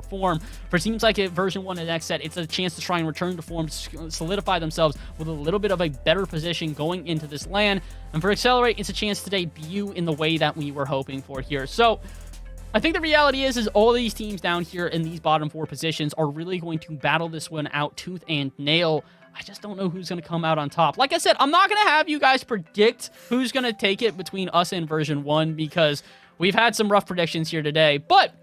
for form. For teams like version 1 and XSET, it's a chance to try and return to form, solidify themselves with a little bit of a better position going into this LAN. And for AXLE-R8, it's a chance to debut in the way that we were hoping for here. So I think the reality is all these teams down here in these bottom 4 positions are really going to battle this one out tooth and nail. I just don't know who's going to come out on top. Like I said, I'm not going to have you guys predict who's going to take it between us and version 1 because we've had some rough predictions here today. But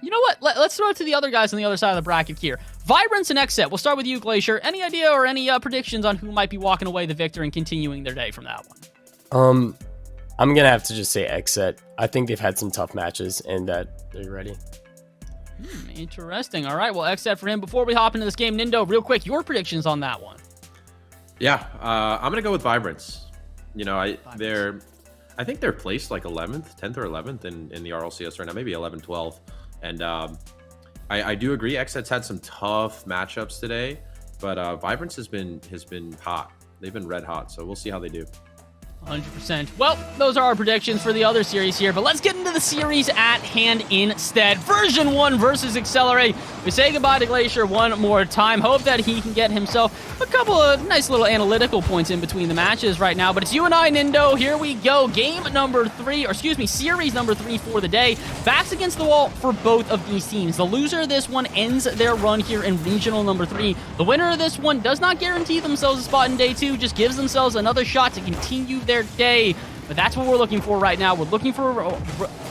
you know what? Let's throw it to the other guys on the other side of the bracket here. Vibrance and XSET. We'll start with you, Glacier. Any idea or any predictions on who might be walking away the victor and continuing their day from that one? I'm going to have to just say XSET. I think they've had some tough matches and that they're ready. Interesting. All right, well, XSET for him. Before we hop into this game, Nindo, real quick, your predictions on that one. Yeah, I'm gonna go with Vibrance. You know, I think they're placed like 11th, 10th or 11th in the RLCS right now, maybe 11, 12. And I do agree, XSET's had some tough matchups today, but Vibrance has been hot. They've been red hot, so we'll see how they do. 100%. Well, those are our predictions for the other series here, but let's get into the series at hand instead. Version 1 versus AXLE-R8. We say goodbye to Glacier one more time. Hope that he can get himself a couple of nice little analytical points in between the matches right now, but it's you and I, Nindo. Here we go. Game number 3, or excuse me, series number 3 for the day. Backs against the wall for both of these teams. The loser of this one ends their run here in regional number 3. The winner of this one does not guarantee themselves a spot in day 2, just gives themselves another shot to continue their day. But that's what we're looking for right now. We're looking for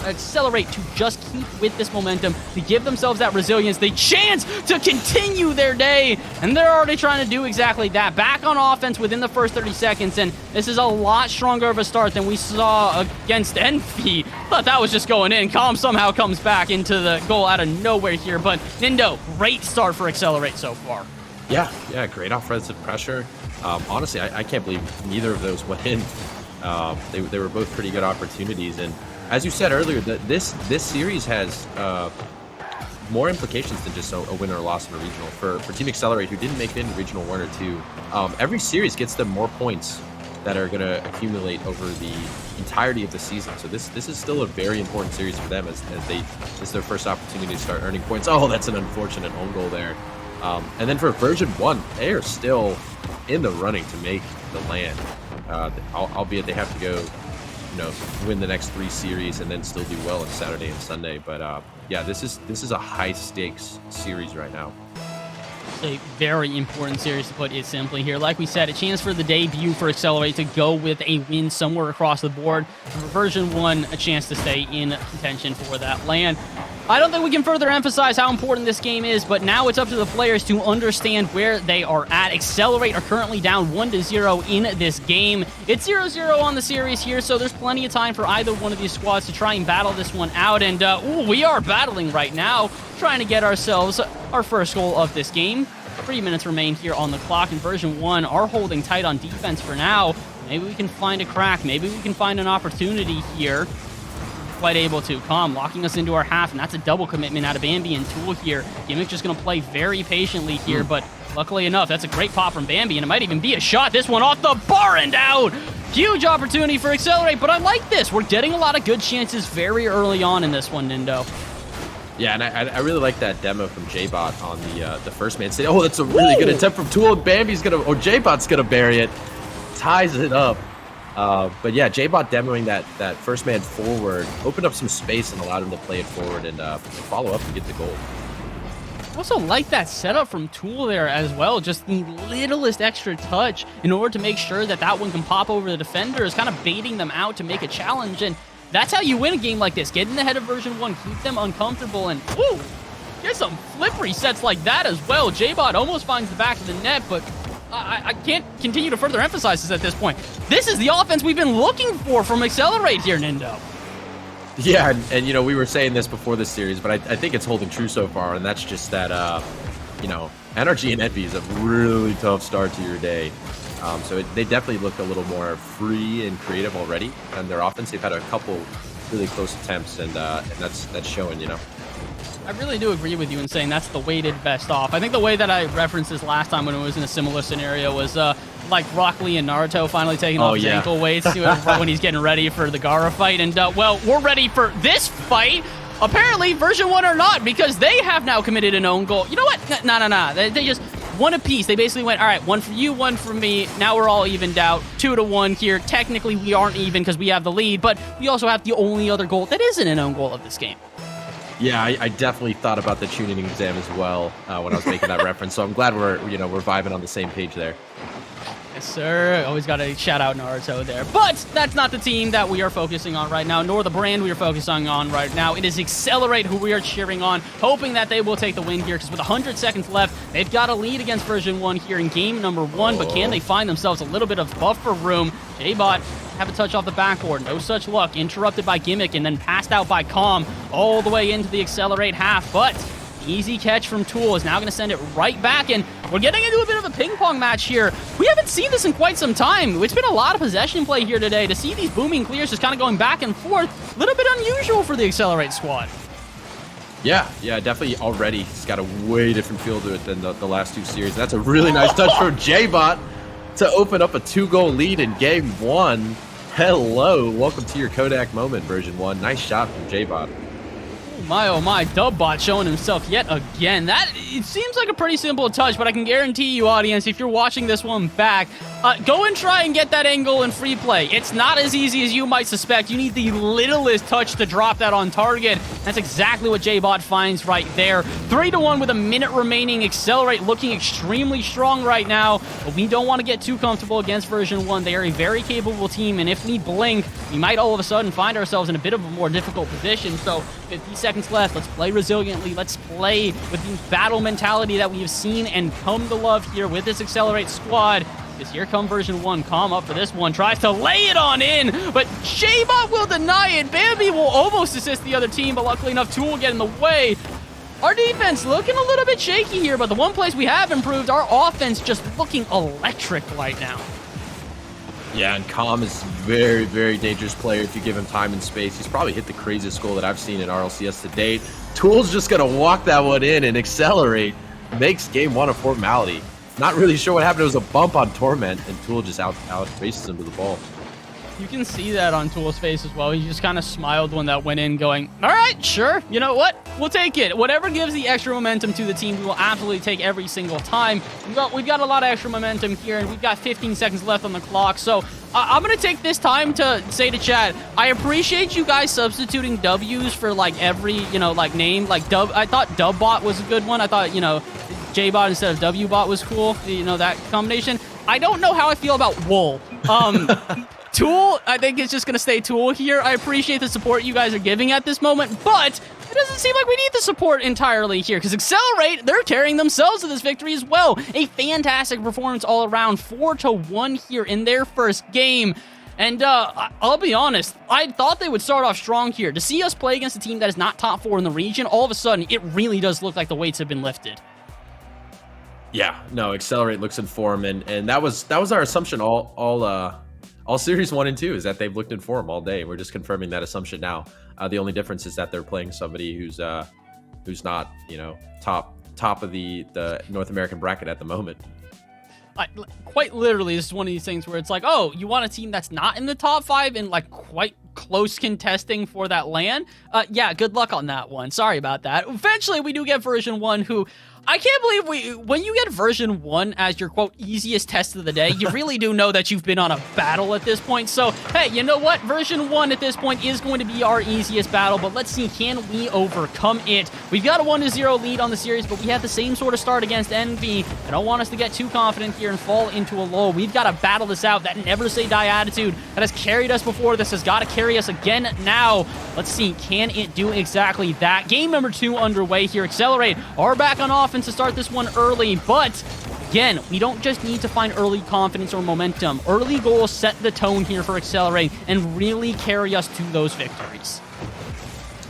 AXLE-R8 to just keep with this momentum, to give themselves that resilience, the chance to continue their day. And they're already trying to do exactly that. Back on offense within the first 30 seconds, and this is a lot stronger of a start than we saw against Envy. Thought that was just going in. Calm somehow comes back into the goal out of nowhere here. But Nindo, great start for AXLE-R8 so far. Yeah, great offensive pressure. Honestly, I can't believe neither of those went in. They were both pretty good opportunities, and as you said earlier, this series has more implications than just a win or a loss in a regional. For Team AXLE-R8, who didn't make it into regional 1 or 2, every series gets them more points that are going to accumulate over the entirety of the season. So this is still a very important series for them as it's their first opportunity to start earning points. Oh, that's an unfortunate own goal there. And then for version 1, they are still in the running to make the LAN. Albeit they have to go, win the next 3 series and then still do well on Saturday and Sunday. But yeah, this is a high stakes series right now. A very important series, to put it simply here. Like we said, a chance for the debut for AXLE-R8 to go with a win somewhere across the board. And for version 1, a chance to stay in contention for that LAN. I don't think we can further emphasize how important this game is, but now it's up to the players to understand where they are at. AXLE-R8 are currently down 1-0 in this game. It's 0-0 on the series here, so there's plenty of time for either one of these squads to try and battle this one out. And we are battling right now, trying to get ourselves our first goal of this game. 3 minutes remain here on the clock, and version 1 are holding tight on defense for now. Maybe we can find a crack. Maybe we can find an opportunity here. Quite able to. Calm locking us into our half, and that's a double commitment out of Bambi and Tool here. Gimmick just going to play very patiently here, but luckily enough, that's a great pop from Bambi, and it might even be a shot. This one off the bar and out. Huge opportunity for AXLE-R8, but I like this. We're getting a lot of good chances very early on in this one, Nindo. Yeah, and I really like that demo from JBot on the first man. Say, oh, that's a really good attempt from Tool, and JBot's gonna bury it, ties it up. But yeah, JBot demoing that first man forward opened up some space and allowed him to play it forward and follow up and get the goal. I also like that setup from Tool there as well. Just the littlest extra touch in order to make sure that one can pop over the defenders, kind of baiting them out to make a challenge. And that's how you win a game like this. Get in the head of version 1, keep them uncomfortable, and woo! Get some flip resets like that as well. JBot almost finds the back of the net, but I can't continue to further emphasize this at this point. This is the offense we've been looking for from AXLE-R8 here, Nindo. Yeah, and we were saying this before this series, but I think it's holding true so far, and that's just that, NRG and Envy is a really tough start to your day. So they definitely look a little more free and creative already, and their offense, they've had a couple really close attempts, and that's showing, I really do agree with you in saying that's the weighted best off. I think the way that I referenced this last time when it was in a similar scenario was like Rock Lee and Naruto finally taking off his ankle weights when he's getting ready for the Gara fight. And, well, we're ready for this fight. apparently version 1 are not, because they have now committed an own goal. You know what? No. They just one apiece. They basically went, all right, one for you, one for me. Now we're all evened out. 2-1 here. Technically, we aren't even because we have the lead, but we also have the only other goal that isn't an own goal of this game. Yeah, I definitely thought about the tuning exam as well when I was making that reference. So I'm glad we're vibing on the same page there. Yes, sir. Always got to shout out Naruto there. But that's not the team that we are focusing on right now, nor the brand we are focusing on right now. It is AXLE-R8 who we are cheering on, hoping that they will take the win here, because with 100 seconds left, they've got a lead against version 1 here in game number 1, but can they find themselves a little bit of buffer room? J-Bot have a touch off the backboard. No such luck. Interrupted by Gimmick and then passed out by Calm all the way into the AXLE-R8 half, but easy catch from Tool is now going to send it right back, and we're getting into a bit of a ping-pong match here. We haven't seen this in quite some time. It's been a lot of possession play here today. To see these booming clears just kind of going back and forth, a little bit unusual for the AXLE-R8 squad. Yeah, definitely already. It's got a way different feel to it than the last 2 series. That's a really nice touch from J-Bot to open up a 2-goal lead in game 1. Hello, welcome to your Kodak moment, version 1. Nice shot from J-Bot. Oh my, Dubbot showing himself yet again. It seems like a pretty simple touch, but I can guarantee you, audience, if you're watching this one back, go and try and get that angle in free play. It's not as easy as you might suspect. You need the littlest touch to drop that on target. That's exactly what J-Bot finds right there. 3-1 with a minute remaining. AXLE-R8 looking extremely strong right now, but we don't want to get too comfortable against version 1. They are a very capable team, and if we blink, we might all of a sudden find ourselves in a bit of a more difficult position. So 50 seconds left. Let's play resiliently. Let's play with the battle mentality that we have seen and come to love here with this AXLE-R8 squad. Because here come version 1. Calm up for this one. Tries to lay it on in, but J-Bot will deny it. Bambi will almost assist the other team, but luckily enough, Tool will get in the way. Our defense looking a little bit shaky here, but the one place we have improved, our offense just looking electric right now. Yeah, and Calm is very, very dangerous player if you give him time and space. He's probably hit the craziest goal that I've seen in RLCS to date. Tool's just going to walk that one in, and AXLE-R8 makes game 1 a formality. Not really sure what happened. It was a bump on Torment, and Tool just out races him to the ball. You can see that on Tool's face as well. He just kind of smiled when that went in, going, all right, sure. You know what? We'll take it. Whatever gives the extra momentum to the team, we will absolutely take every single time. We've got a lot of extra momentum here, and we've got 15 seconds left on the clock. So I'm going to take this time to say to chat, I appreciate you guys substituting W's for, like, every, name. Like, I thought Dubbot was a good one. I thought, J-Bot instead of W-Bot was cool. That combination. I don't know how I feel about Wool. Tool, I think it's just going to stay Tool here. I appreciate the support you guys are giving at this moment, but it doesn't seem like we need the support entirely here, because AXLE-R8, they're carrying themselves to this victory as well. A fantastic performance all around, 4-1 here in their first game. And I'll be honest, I thought they would start off strong here. To see us play against a team that is not top 4 in the region, all of a sudden, it really does look like the weights have been lifted. Yeah, no, AXLE-R8 looks in form, and that was our assumption all series 1 and 2 is that they've looked in form all day. We're just confirming that assumption now. The only difference is that they're playing somebody who's not, top of the North American bracket at the moment. Quite literally, this is one of these things where it's like, oh, you want a team that's not in the top 5 and like quite close contesting for that LAN? Yeah, good luck on that one. Sorry about that. Eventually, we do get version 1 who... I can't believe when you get version 1 as your, quote, easiest test of the day, you really do know that you've been on a battle at this point. So, hey, you know what? Version 1 at this point is going to be our easiest battle, but let's see, can we overcome it? We've got a 1-0 lead on the series, but we have the same sort of start against Envy. I don't want us to get too confident here and fall into a lull. We've got to battle this out. That never say die attitude that has carried us before this has got to carry us again now. Let's see, can it do exactly that? Game number 2 underway here. AXLE-R8 are back on offense to start this one early, but again, we don't just need to find early confidence or momentum. Early goals set the tone here for AXLE-R8 and really carry us to those victories.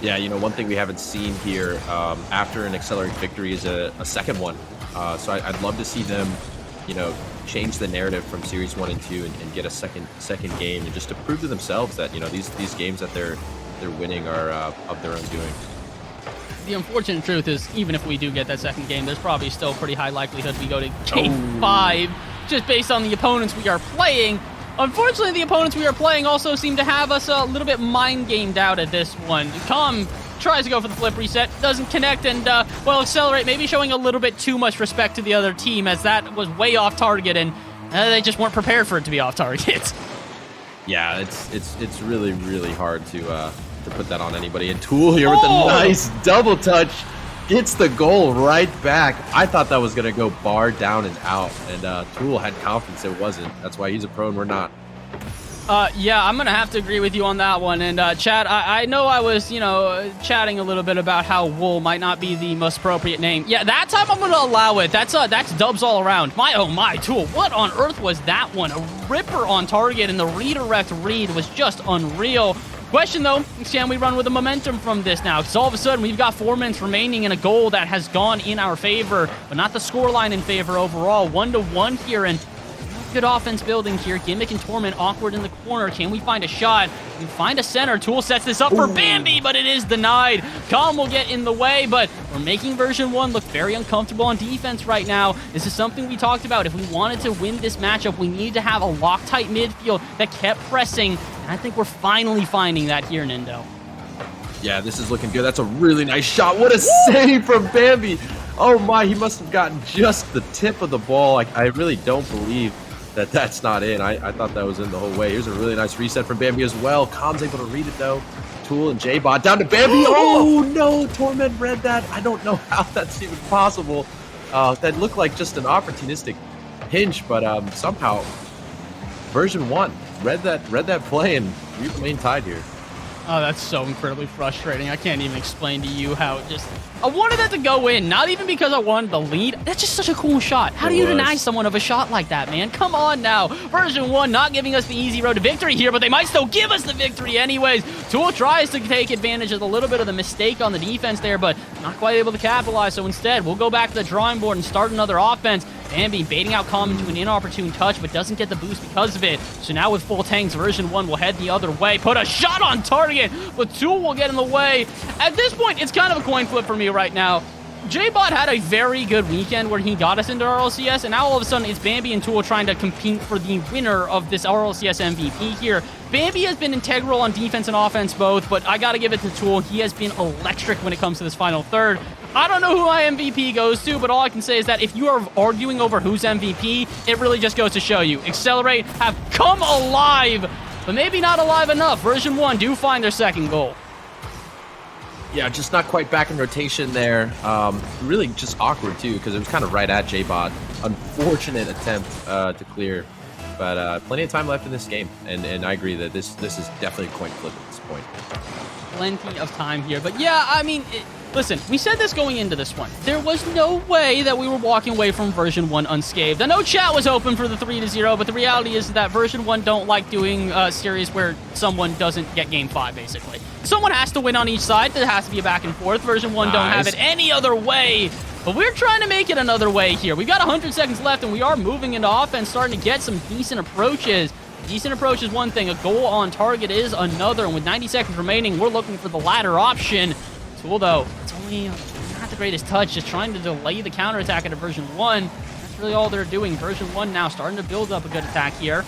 Yeah, one thing we haven't seen here after an AXLE-R8 victory is a second one. So I'd love to see them, change the narrative from series 1 and 2 and get a second game, and just to prove to themselves that these games that they're winning are of their own doing. The unfortunate truth is, even if we do get that second game, there's probably still a pretty high likelihood we go to game 5, just based on the opponents we are playing. Unfortunately, the opponents we are playing also seem to have us a little bit mind-gamed out at this one. Calm tries to go for the flip reset, doesn't connect, and, well, AXLE-R8 maybe showing a little bit too much respect to the other team, as that was way off target, and they just weren't prepared for it to be off target. Yeah, it's really, really hard to put that on anybody. And Tool here with a nice double touch gets the goal right back. I thought that was going to go bar down and out, and Tool had confidence it wasn't. That's why he's a pro and we're not. Yeah, I'm going to have to agree with you on that one. And, Chad, I know I was, chatting a little bit about how Wool might not be the most appropriate name. Yeah, that time I'm going to allow it. That's dubs all around. Oh my, Tool, what on earth was that one? A ripper on target, and the redirect read was just unreal. Question, though, can we run with the momentum from this now? Because all of a sudden, we've got 4 minutes remaining in a goal that has gone in our favor, but not the scoreline in favor overall. 1-1 here, and good offense building here. Gimmick and Torment awkward in the corner. Can we find a shot? We find a center. Tool sets this up for Bambi, but it is denied. Calm will get in the way, but we're making version 1 look very uncomfortable on defense right now. This is something we talked about. If we wanted to win this matchup, we needed to have a Loctite midfield that kept pressing, and I think we're finally finding that here, Nindo. Yeah, this is looking good. That's a really nice shot. What a save from Bambi. Oh my, he must have gotten just the tip of the ball. I really don't believe that's not in. I thought that was in the whole way. Here's a really nice reset from Bambi as well. Com's able to read it though. Tool and J-Bot down to Bambi. Oh no, Torment read that. I don't know how that's even possible. That looked like just an opportunistic pinch, but somehow version 1 read that play, and we remain tied here. Oh, that's so incredibly frustrating. I can't even explain to you how I wanted that to go in, not even because I wanted the lead. That's just such a cool shot. How do you deny someone of a shot like that, man? Come on now. Version 1 not giving us the easy road to victory here, but they might still give us the victory anyways. Tool tries to take advantage of a little bit of the mistake on the defense there, but not quite able to capitalize. So instead, we'll go back to the drawing board and start another offense. Bambi baiting out Calm into an inopportune touch, but doesn't get the boost because of it. So now with full tanks, version 1 will head the other way. Put a shot on target, but Tool will get in the way. At this point, it's kind of a coin flip for me right now. J-Bot had a very good weekend where he got us into RLCS, and now all of a sudden it's Bambi and Tool trying to compete for the winner of this RLCS MVP here. Bambi has been integral on defense and offense both, but I gotta give it to Tool. He has been electric when it comes to this final third. I don't know who my MVP goes to, but all I can say is that if you are arguing over who's MVP, it really just goes to show you. AXLE-R8 have come alive, but maybe not alive enough. Version 1 do find their second goal. Yeah, just not quite back in rotation there. Really just awkward, too, because it was kind of right at J-Bot. Unfortunate attempt to clear, but plenty of time left in this game. And I agree that this is definitely a coin flip at this point. Plenty of time here. But yeah, I mean, listen, we said this going into this one. There was no way that we were walking away from version 1 unscathed. I know chat was open for the 3-0, but the reality is that version 1 don't like doing series where someone doesn't get game 5, basically. Someone has to win on each side. There has to be a back and forth. Version 1 don't have it any other way. But we're trying to make it another way here. We've got 100 seconds left, and we are moving into offense, starting to get some decent approaches. Decent approach is one thing. A goal on target is another. And with 90 seconds remaining, we're looking for the latter option. Tool, though, it's only not the greatest touch. Just trying to delay the counterattack into version 1. That's really all they're doing. Version 1 now starting to build up a good attack here.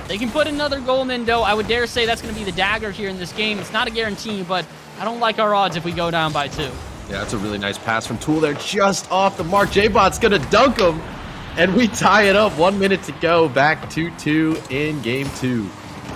They can put another goal in, though. I would dare say that's going to be the dagger here in this game. It's not a guarantee, but I don't like our odds if we go down by 2. Yeah, that's a really nice pass from Tool there, just off the mark. J-Bot's going to dunk him, and we tie it up. 1 minute to go, back 2-2 in game 2.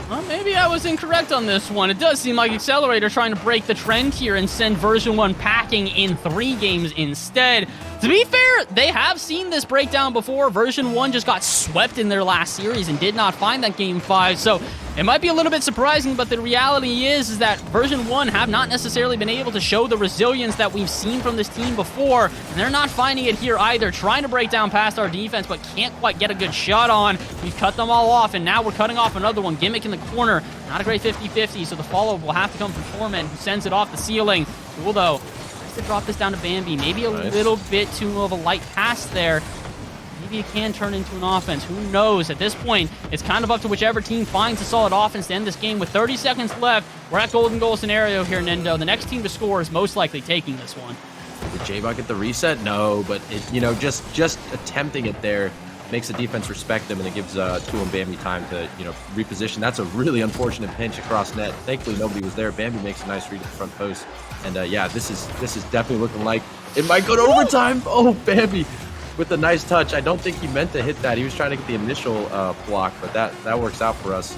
Well, maybe I was incorrect on this one. It does seem like AXLE-R8 are trying to break the trend here and send version 1 packing in 3 games instead. To be fair, they have seen this breakdown before. Version 1 just got swept in their last series and did not find that game 5. So it might be a little bit surprising, but the reality is that version 1 have not necessarily been able to show the resilience that we've seen from this team before. And they're not finding it here either. Trying to break down past our defense, but can't quite get a good shot on. We've cut them all off, and now we're cutting off another one. Gimmick in the corner. Not a great 50-50, so the follow-up will have to come from Torment, who sends it off the ceiling. Cool, though. To drop this down to Bambi. Maybe a little bit too of a light pass there. Maybe it can turn into an offense. Who knows? At this point, it's kind of up to whichever team finds a solid offense to end this game. With 30 seconds left, we're at golden goal scenario here, Nindo. The next team to score is most likely taking this one. Did J-Bot get the reset? No, but it, just attempting it there makes the defense respect them, and it gives Tool and Bambi time to, reposition. That's a really unfortunate pinch across net. Thankfully, nobody was there. Bambi makes a nice read at the front post. And yeah, this is definitely looking like it might go to overtime. Oh, Bambi with a nice touch. I don't think he meant to hit that. He was trying to get the initial block, but that works out for us.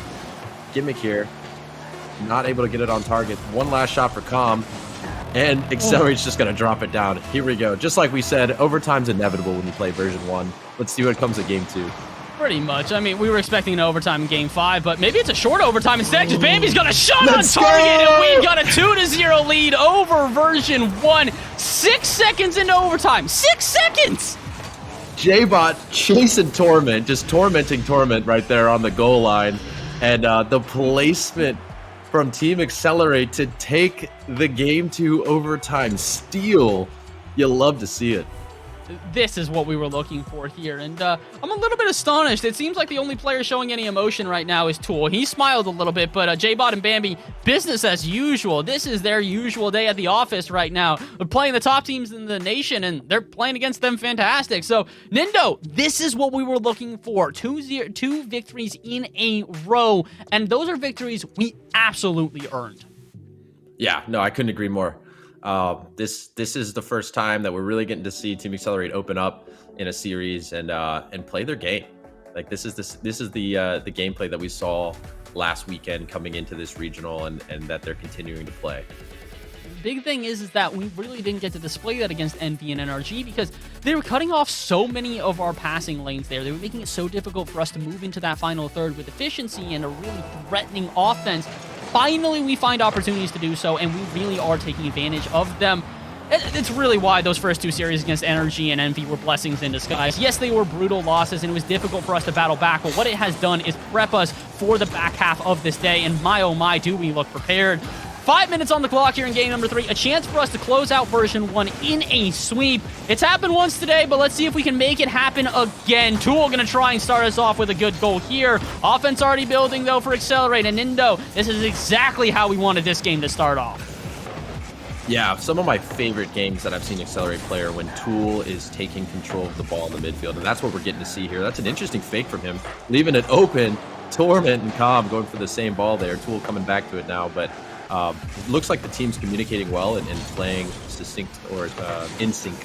Gimmick here. Not able to get it on target. One last shot for Calm. And AXLE-R8's just going to drop it down. Here we go. Just like we said, overtime's inevitable when you play version 1. Let's see what comes to game 2. Pretty much. I mean, we were expecting an overtime in game 5, but maybe it's a short overtime instead, because Bambi's got a shot on target, and we've got a 2-0 lead over version 1. 6 seconds into overtime. 6 seconds! J-Bot chasing Torment, just tormenting Torment right there on the goal line. And the placement from Team AXLE-R8 to take the game to overtime steal. You love to see it. This is what we were looking for here, and I'm a little bit astonished. It seems like the only player showing any emotion right now is Tool. He smiled a little bit, but J-Bot and Bambi, business as usual. This is their usual day at the office right now. They're playing the top teams in the nation, and they're playing against them fantastic. So, Nindo, this is what we were looking for. Two victories in a row, and those are victories we absolutely earned. Yeah, no, I couldn't agree more. This is the first time that we're really getting to see Team AXLE-R8 open up in a series and play their game. Like this is the gameplay that we saw last weekend coming into this regional, and that they're continuing to play. The big thing is that we really didn't get to display that against Envy and NRG because they were cutting off so many of our passing lanes there. They were making it so difficult for us to move into that final third with efficiency and a really threatening offense. Finally, we find opportunities to do so, and we really are taking advantage of them. It's really why those first 2 series against NRG and Envy were blessings in disguise. Yes, they were brutal losses, and it was difficult for us to battle back, but what it has done is prep us for the back half of this day, and my oh my, do we look prepared. 5 minutes on the clock here in game number 3. A chance for us to close out version 1 in a sweep. It's happened once today, but let's see if we can make it happen again. Tool gonna try and start us off with a good goal here. Offense already building, though, for AXLE-R8 and Nindo. This is exactly how we wanted this game to start off. Yeah, some of my favorite games that I've seen AXLE-R8 play are when Tool is taking control of the ball in the midfield, and that's what we're getting to see here. That's an interesting fake from him, leaving it open. Torment and Calm going for the same ball there. Tool coming back to it now, but looks like the team's communicating well and playing succinct or in sync.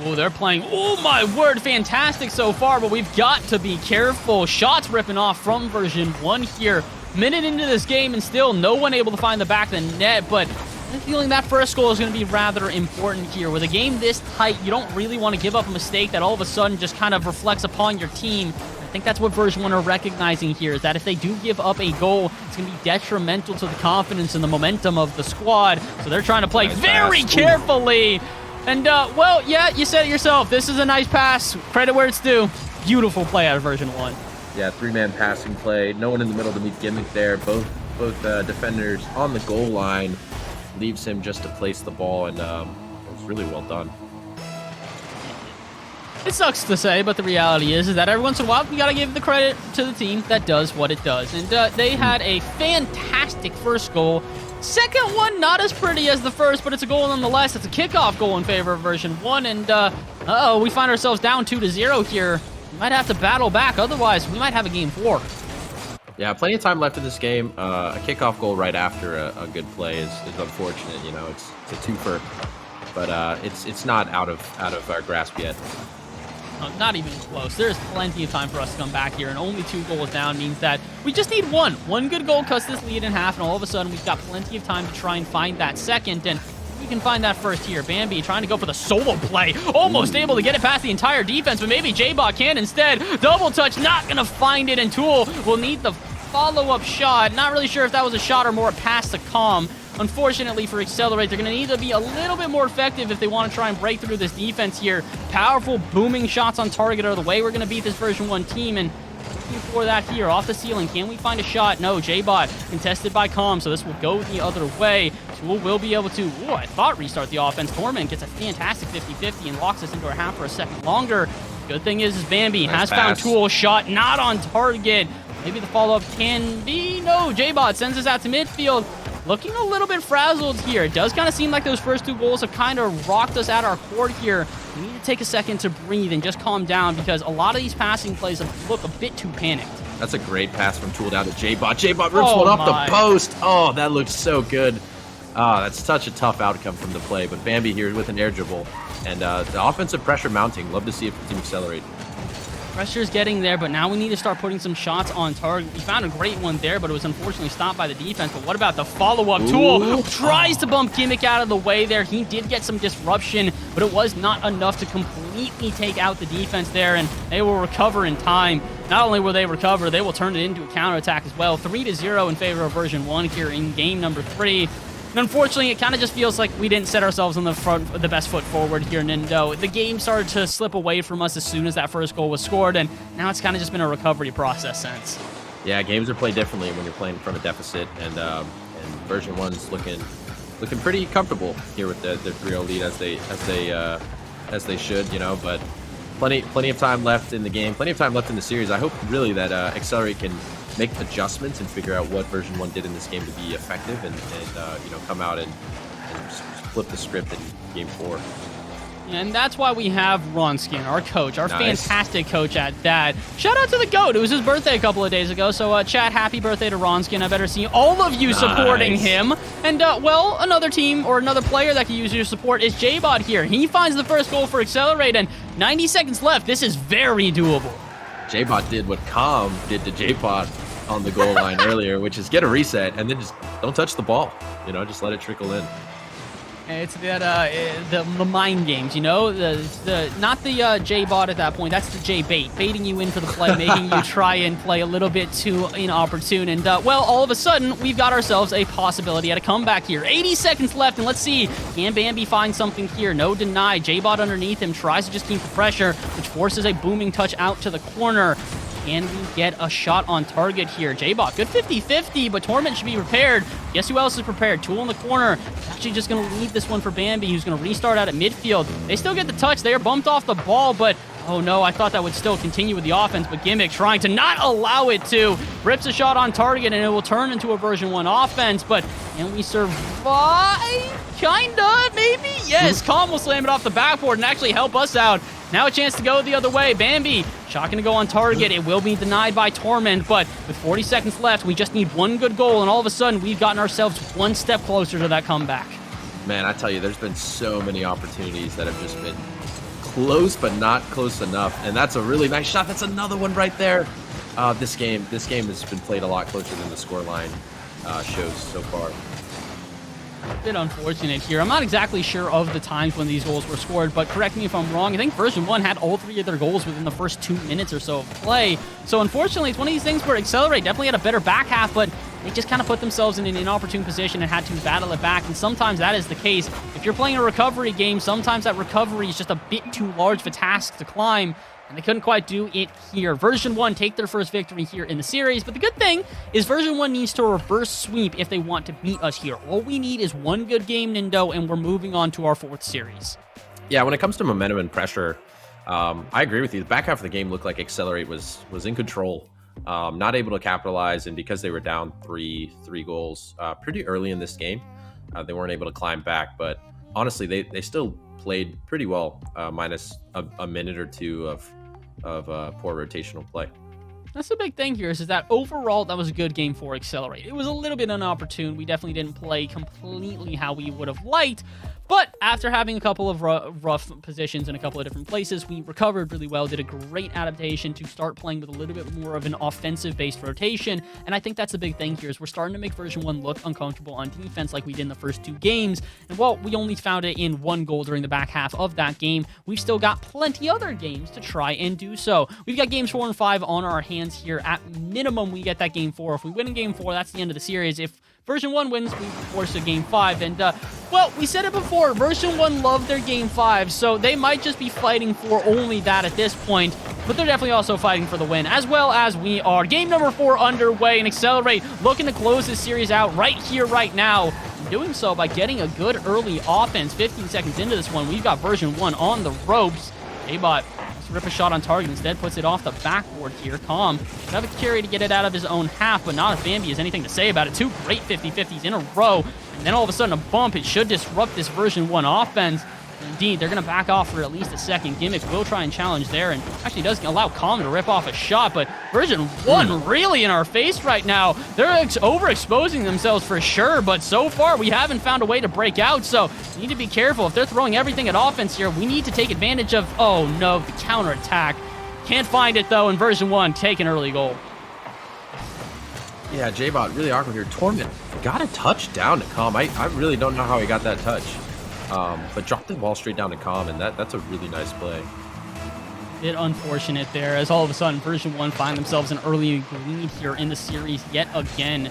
Oh, they're playing, oh my word, fantastic so far, but we've got to be careful. Shots ripping off from version 1 here. Minute into this game and still no one able to find the back of the net, but I'm feeling that first goal is going to be rather important here. With a game this tight, you don't really want to give up a mistake that all of a sudden just kind of reflects upon your team. I think that's what version 1 are recognizing here, is that if they do give up a goal, it's going to be detrimental to the confidence and the momentum of the squad. So they're trying to play very carefully. And, well, yeah, you said it yourself. This is a nice pass. Credit where it's due. Beautiful play out of version 1. Yeah, 3-man passing play. No one in the middle to meet Gimmick there. Both defenders on the goal line. Leaves him just to place the ball, and it was really well done. It sucks to say, but the reality is that every once in a while, you got to give the credit to the team that does what it does. And they had a fantastic first goal. Second one, not as pretty as the first, but it's a goal nonetheless. It's a kickoff goal in favor of version 1. And, uh-oh, we find ourselves down 2-0 here. We might have to battle back. Otherwise, we might have a game 4. Yeah, plenty of time left in this game. A kickoff goal right after a good play is unfortunate. You know, it's a twofer, but it's not out of our grasp yet. Not even close. There's plenty of time for us to come back here, and only 2 goals down means that we just need one. One good goal cuts this lead in half, and all of a sudden we've got plenty of time to try and find that second, and we can find that first here. Bambi trying to go for the solo play, almost able to get it past the entire defense, but maybe J-Bot can instead. Double touch, not going to find it, and Tool will need the follow-up shot. Not really sure if that was a shot or more a pass to Calm. Unfortunately for AXLE-R8, they're going to need to be a little bit more effective if they want to try and break through this defense here. Powerful, booming shots on target are the way we're going to beat this version 1 team, and looking for that here, off the ceiling. Can we find a shot? No, J-Bot contested by Calm, so this will go the other way. Tool will be able to, I thought restart the offense. Torment gets a fantastic 50-50 and locks us into our half for a second longer. Good thing is Bambi has found Tool, shot not on target. Maybe the follow-up can be, no, J-Bot sends us out to midfield. looking a little bit frazzled here. It does kind of seem like those first 2 goals have kind of rocked us at our core here. We need to take a second to breathe and just calm down because a lot of these passing plays look a bit too panicked. That's a great pass from Tool down to J-Bot. J-Bot rips one off the post. Oh, that looks so good. That's such a tough outcome from the play. But Bambi here with an air dribble. And the offensive pressure mounting. Love to see it team accelerate. Pressure's getting there, but now we need to start putting some shots on target. We found a great one there, but it was unfortunately stopped by the defense. But what about the follow-up? Tool tries to bump Gimmick out of the way there. He did get some disruption, but it was not enough to completely take out the defense there, and they will recover in time. Not only will they recover, they will turn it into a counterattack as well. 3-0 in favor of version 1 here in game number 3. And unfortunately, it kind of just feels like we didn't set ourselves on the best foot forward here, Nindo. The game started to slip away from us as soon as that first goal was scored, and now it's kind of just been a recovery process since. Yeah, games are played differently when you're playing from a deficit, and version 1's looking pretty comfortable here with their 3-0 lead as they should, you know. But plenty of time left in the game, plenty of time left in the series. I hope really that AXLE-R8 can make adjustments and figure out what version 1 did in this game to be effective and you know, come out and flip the script in game 4. And that's why we have Ronskin, our coach, our fantastic coach at that. Shout out to the GOAT. It was his birthday a couple of days ago. So, chat, happy birthday to Ronskin. I better see all of you supporting him. And, well, another team or another player that can use your support is J-Bot here. He finds the first goal for AXLE-R8, and 90 seconds left. This is very doable. J-Bot did what Com did to J-Bot on the goal line earlier, which is get a reset and then just don't touch the ball. You know, just let it trickle in. It's that the mind games, you know, not the J-Bot at that point. That's the J-Bait, baiting you in for the play, making you try and play a little bit too inopportune. And well, all of a sudden, we've got ourselves a possibility at a comeback here. 80 seconds left, and let's see, can Bambi find something here? No deny. J-Bot underneath him tries to just keep the pressure, which forces a booming touch out to the corner. Can we get a shot on target here? J-Bot, good 50-50, but Torment should be prepared. Guess who else is prepared? Tool in the corner. Actually just going to leave this one for Bambi, who's going to restart out at midfield. They still get the touch. They are bumped off the ball, but oh no, I thought that would still continue with the offense, but Gimmick trying to not allow it to. Rips a shot on target, and it will turn into a version 1 offense, but can we survive? Kinda, maybe? Yes, Calm will slam it off the backboard and actually help us out. Now a chance to go the other way. Bambi, shot going to go on target. It will be denied by Torment, but with 40 seconds left, we just need one good goal, and all of a sudden, we've gotten ourselves one step closer to that comeback. Man, I tell you, there's been so many opportunities that have just been close, but not close enough, and that's a really nice shot. That's another one right there. This game has been played a lot closer than the scoreline shows so far. A bit unfortunate here. I'm not exactly sure of the times when these goals were scored, but correct me if I'm wrong. I think version 1 had all 3 of their goals within the first 2 minutes or so of play. So unfortunately, it's one of these things where AXLE-R8 definitely had a better back half, but they just kind of put themselves in an inopportune position and had to battle it back. And sometimes that is the case. If you're playing a recovery game, sometimes that recovery is just a bit too large of a task to climb. And they couldn't quite do it here. Version 1 take their first victory here in the series, but the good thing is version 1 needs to reverse sweep if they want to beat us here. All we need is one good game, Nindo, and we're moving on to our 4th series. Yeah, when it comes to momentum and pressure, I agree with you. The back half of the game looked like AXLE-R8 was in control, not able to capitalize, and because they were down three goals pretty early in this game, they weren't able to climb back. But honestly, they still played pretty well, minus a minute or two of poor rotational play. That's the big thing here is that overall, that was a good game for AXLE-R8. It was a little bit inopportune. We definitely didn't play completely how we would have liked. But after having a couple of rough positions in a couple of different places, we recovered really well, did a great adaptation to start playing with a little bit more of an offensive-based rotation. And I think that's the big thing here is we're starting to make version 1 look uncomfortable on defense like we did in the first 2 games. And while we only found it in 1 goal during the back half of that game, we've still got plenty other games to try and do so. We've got games 4 and 5 on our hands here. At minimum, we get that game 4. If we win in game 4, that's the end of the series. If version 1 wins, we force to game 5. And, well, we said it before, version 1 loved their game 5, so they might just be fighting for only that at this point, but they're definitely also fighting for the win, as well as we are. Game number 4 underway, and AXLE-R8 looking to close this series out right here, right now. Doing so by getting a good early offense. 15 seconds into this one, we've got version 1 on the ropes. J-Bot Looks to rip a shot on target, instead puts it off the backboard here. Calm have a carry to get it out of his own half, but not if Bambi has anything to say about it. Two great 50-50s in a row, and then all of a sudden a bump. It should disrupt this version 1 offense. Indeed, they're going to back off for at least a second. Gimmick will try and challenge there, and actually does allow Calm to rip off a shot, but version 1 really in our face right now. They're overexposing themselves for sure, but so far we haven't found a way to break out, so we need to be careful. If they're throwing everything at offense here, we need to take advantage of, oh no, the counterattack. Can't find it though, in version 1, take an early goal. Yeah, J-Bot really awkward here. Torment got a touch down to Calm. I really don't know how he got that touch. But dropped the ball straight down to Calm, and that's a really nice play. Bit unfortunate there, as all of a sudden version 1 find themselves an early lead here in the series yet again.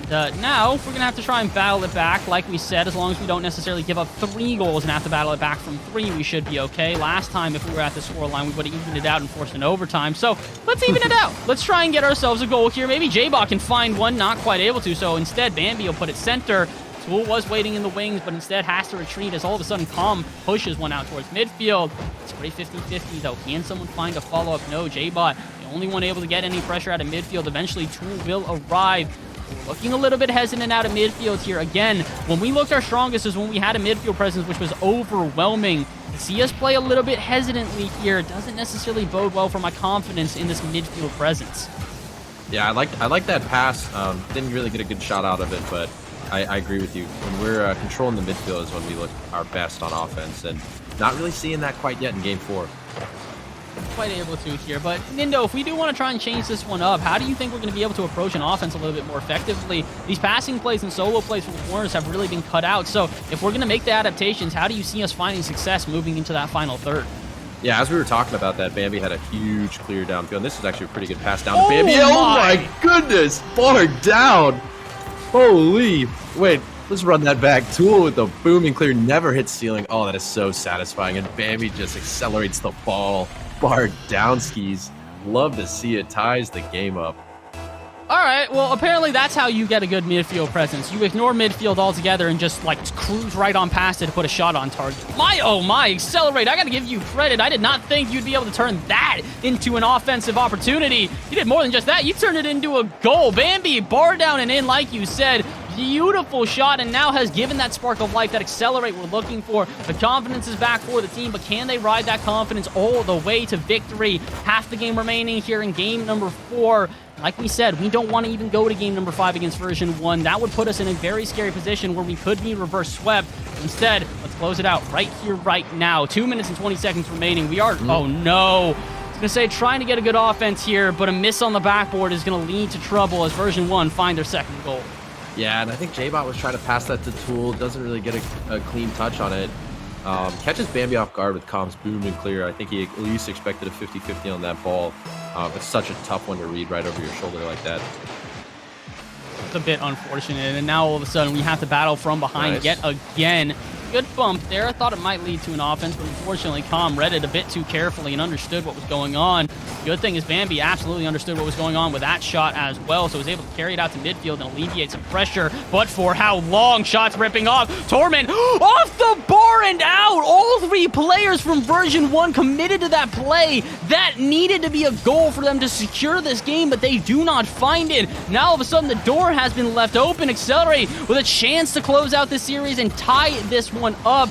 Now we're gonna have to try and battle it back. Like we said, as long as we don't necessarily give up 3 goals and have to battle it back from 3, we should be okay. Last time, if we were at the scoreline, we would have evened it out and forced an overtime. So let's even it out. Let's try and get ourselves a goal here. Maybe J-Bot can find one, not quite able to. So instead, Bambi will put it center. Tool was waiting in the wings, but instead has to retreat as all of a sudden Calm pushes one out towards midfield. It's a great 50-50 though. Can someone find a follow-up? No, J-Bot, the only one able to get any pressure out of midfield. Eventually, Tool will arrive. We're looking a little bit hesitant out of midfield here. Again, when we looked our strongest is when we had a midfield presence, which was overwhelming. To see us play a little bit hesitantly here doesn't necessarily bode well for my confidence in this midfield presence. Yeah, I like that pass. Didn't really get a good shot out of it, but I agree with you. When we're controlling the midfield is when we look our best on offense, and not really seeing that quite yet in Game 4. Quite able to here, but Nindo, if we do want to try and change this one up, how do you think we're going to be able to approach an offense a little bit more effectively? These passing plays and solo plays from the corners have really been cut out, so if we're going to make the adaptations, how do you see us finding success moving into that final third? Yeah, as we were talking about that, Bambi had a huge clear downfield, and this is actually a pretty good pass down to Bambi. Oh my goodness, far down. Holy. Wait, let's run that back. Tool with the booming clear, never hits ceiling. Oh, that is so satisfying, and Bambi just accelerates the ball. Bar down skis. Love to see it. Ties the game up. All right, well, apparently that's how you get a good midfield presence. You ignore midfield altogether and just, like, cruise right on past it to put a shot on target. Oh my, Accelerate, I got to give you credit. I did not think you'd be able to turn that into an offensive opportunity. You did more than just that. You turned it into a goal. Bambi, bar down and in, like you said. Beautiful shot, and now has given that spark of life, that Accelerate we're looking for. The confidence is back for the team, but can they ride that confidence all the way to victory? Half the game remaining here in game number 4. Like we said, we don't want to even go to game number 5 against version 1. That would put us in a very scary position where we could be reverse swept. Instead, let's close it out right here, right now. 2 minutes and 20 seconds remaining. We are, oh no. I was going to say, trying to get a good offense here, but a miss on the backboard is going to lead to trouble as version 1 find their second goal. Yeah, and I think J-Bot was trying to pass that to Tool. Doesn't really get a clean touch on it. Catches Bambi off guard with Calm's boom and clear. I think he at least expected a 50-50 on that ball. It's such a tough one to read right over your shoulder like that. It's a bit unfortunate, and now all of a sudden we have to battle from behind yet again. Good bump there. I thought it might lead to an offense, but unfortunately Calm read it a bit too carefully and understood what was going on. Good thing is Bambi absolutely understood what was going on with that shot as well, so was able to carry it out to midfield and alleviate some pressure. But for how long? Shots ripping off. Torment off the bar and out. All 3 players from version 1 committed to that play. That needed to be a goal for them to secure this game, but they do not find it. Now all of a sudden the door has been left open. Accelerate with a chance to close out this series and tie this one up.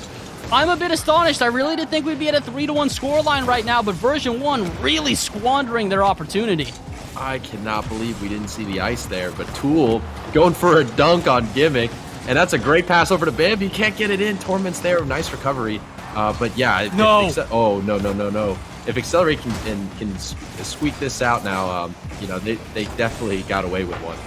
I'm a bit astonished. I really did think we'd be at a 3-1 scoreline right now, but version 1 really squandering their opportunity. I cannot believe we didn't see the ice there, but Tool going for a dunk on Gimmick, and that's a great pass over to Bambi. Can't get it in. Torment's there. Nice recovery. But yeah. No. Oh, no. If Accelerate can squeak this out now, you know, they definitely got away with one.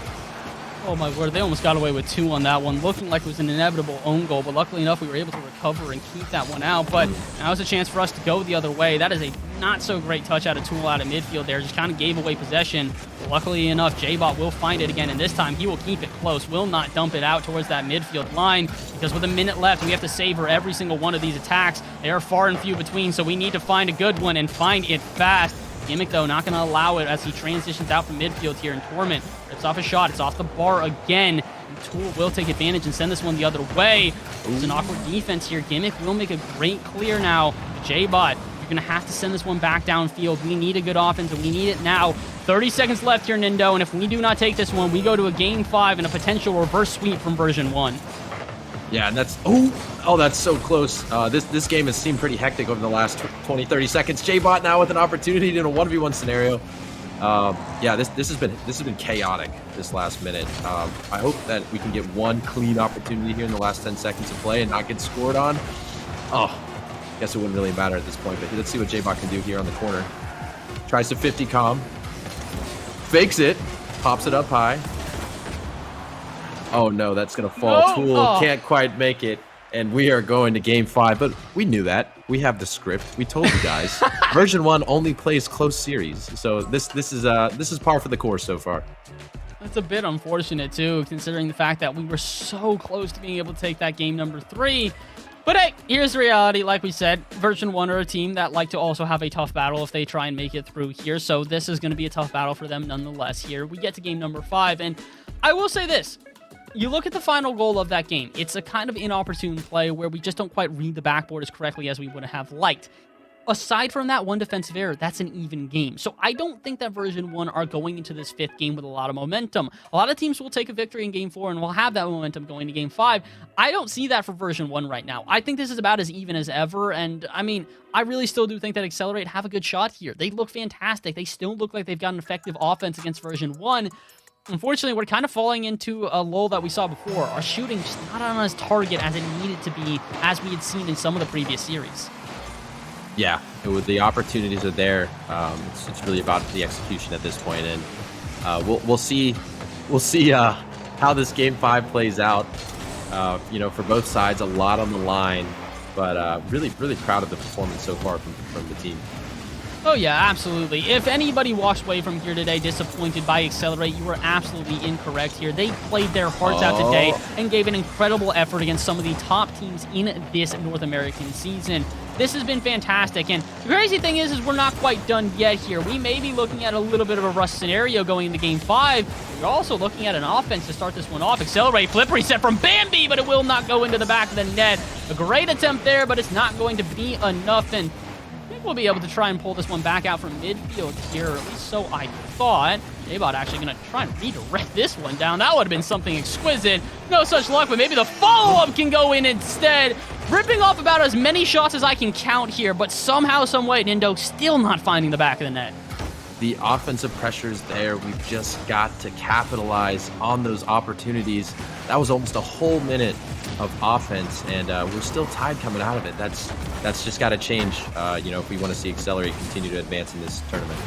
Oh my word, they almost got away with 2 on that one, looking like it was an inevitable own goal, but luckily enough we were able to recover and keep that one out. But now is a chance for us to go the other way. That is a not so great touch out of Tool out of midfield there, just kind of gave away possession. Luckily enough, J-Bot will find it again, and this time he will keep it close, will not dump it out towards that midfield line, because with a minute left we have to savor every single one of these attacks. They are far and few between, so we need to find a good one and find it fast. Gimmick, though, not going to allow it as he transitions out from midfield here, and Torment rips off a shot. It's off the bar again. And Tool will take advantage and send this one the other way. It's an awkward defense here. Gimmick will make a great clear now. J-Bot, You're going to have to send this one back downfield. We need a good offense, and we need it now. 30 seconds left here, Nindo, and if we do not take this one, we go to a Game 5 and a potential reverse sweep from version 1. Yeah, and that's that's so close. This game has seemed pretty hectic over the last 20-30 seconds. J-Bot now with an opportunity in a 1v1 scenario. Yeah, this has been chaotic this last minute. I hope that we can get one clean opportunity here in the last 10 seconds of play and not get scored on. Oh, guess it wouldn't really matter at this point, but let's see what J-Bot can do here on the corner. Tries to 50 calm. Fakes it. Pops it up high. Oh no, that's going to fall. No. Tool can't quite make it. And we are going to Game 5, but we knew that. We have the script. We told you guys. Version 1 only plays close series, so this is par for the course so far. That's a bit unfortunate too, considering the fact that we were so close to being able to take that game number 3. But hey, here's the reality. Like we said, version 1 are a team that like to also have a tough battle if they try and make it through here. So this is going to be a tough battle for them nonetheless here. We get to game number 5, and I will say this. You look at the final goal of that game. It's a kind of inopportune play where we just don't quite read the backboard as correctly as we would have liked. Aside from that one defensive error, that's an even game. So I don't think that version 1 are going into this 5th game with a lot of momentum. A lot of teams will take a victory in game 4 and will have that momentum going to game 5. I don't see that for version 1 right now. I think this is about as even as ever. And I mean, I really still do think that AXLE-R8 have a good shot here. They look fantastic. They still look like they've got an effective offense against version 1. Unfortunately, we're kind of falling into a lull that we saw before. Our shooting just not on as target as it needed to be, as we had seen in some of the previous series. Yeah, the opportunities are there. It's really about the execution at this point, and we'll see how this Game 5 plays out. For both sides, a lot on the line, but really proud of the performance so far from the team. Oh yeah, absolutely. If anybody walks away from here today disappointed by AXLE-R8, you were absolutely incorrect here. They played their hearts out today and gave an incredible effort against some of the top teams in this North American season. This has been fantastic, and the crazy thing is we're not quite done yet here. We may be looking at a little bit of a rush scenario going into Game 5. We're also looking at an offense to start this one off. AXLE-R8 flip reset from Bambi, but it will not go into the back of the net. A great attempt there, but it's not going to be enough, and we'll be able to try and pull this one back out from midfield here, or at least so I thought. J-Bot actually going to try and redirect this one down. That would have been something exquisite. No such luck, but maybe the follow-up can go in instead. Ripping off about as many shots as I can count here, but somehow, someway, Nindo still not finding the back of the net. The offensive pressure's there. We've just got to capitalize on those opportunities. That was almost a whole minute of offense, and we're still tied coming out of it. That's just got to change, if we want to see AXLE-R8 continue to advance in this tournament.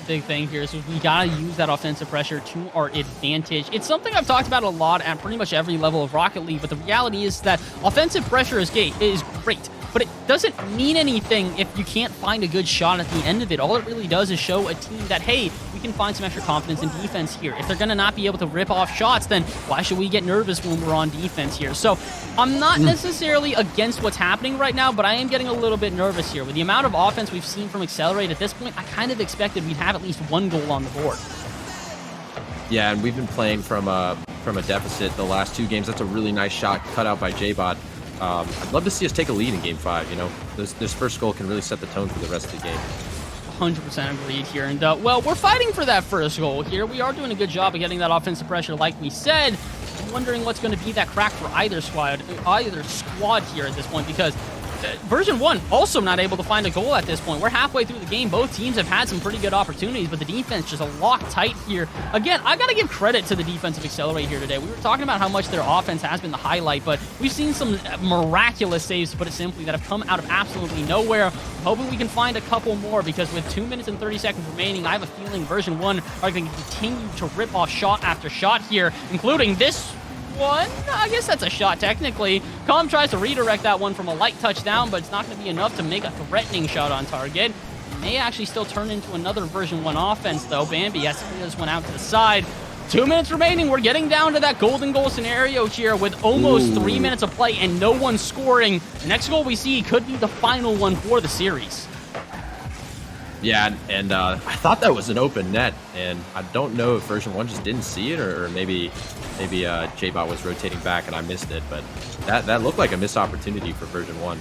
Big thing here is we got to use that offensive pressure to our advantage. It's something I've talked about a lot at pretty much every level of Rocket League, but the reality is that offensive pressure is great, but it doesn't mean anything if you can't find a good shot at the end of it. All it really does is show a team that, hey, we can find some extra confidence in defense here. If they're going to not be able to rip off shots, then why should we get nervous when we're on defense here? So I'm not necessarily against what's happening right now, but I am getting a little bit nervous here. With the amount of offense we've seen from AXLE-R8 at this point, I kind of expected we'd have at least one goal on the board. Yeah, and we've been playing from a deficit the last 2 games. That's a really nice shot cut out by J-Bot. I'd love to see us take a lead in Game 5. This first goal can really set the tone for the rest of the game. 100% agreed here. And, well, we're fighting for that first goal here. We are doing a good job of getting that offensive pressure like we said. I'm wondering what's going to be that crack for either squad here at this point, because version 1 also not able to find a goal at this point. We're halfway through the game. Both teams have had some pretty good opportunities, but the defense just a lock tight here. Again, I got to give credit to the defense of AXLE-R8 here today. We were talking about how much their offense has been the highlight, but we've seen some miraculous saves, to put it simply, that have come out of absolutely nowhere. I'm hoping we can find a couple more, because with 2 minutes and 30 seconds remaining, I have a feeling version 1 are going to continue to rip off shot after shot here, including this one. I guess that's a shot technically. Calm tries to redirect that one from a light touchdown, but it's not going to be enough to make a threatening shot on target. It may actually still turn into another version 1 offense, though. Bambi has to clear this one out to the side. 2 minutes remaining. We're getting down to that golden goal scenario here with almost 3 minutes of play and no one scoring. The next goal we see could be the final one for the series. Yeah, and I thought that was an open net, and I don't know if version 1 just didn't see it, or maybe J-Bot was rotating back and I missed it, but that looked like a missed opportunity for version 1.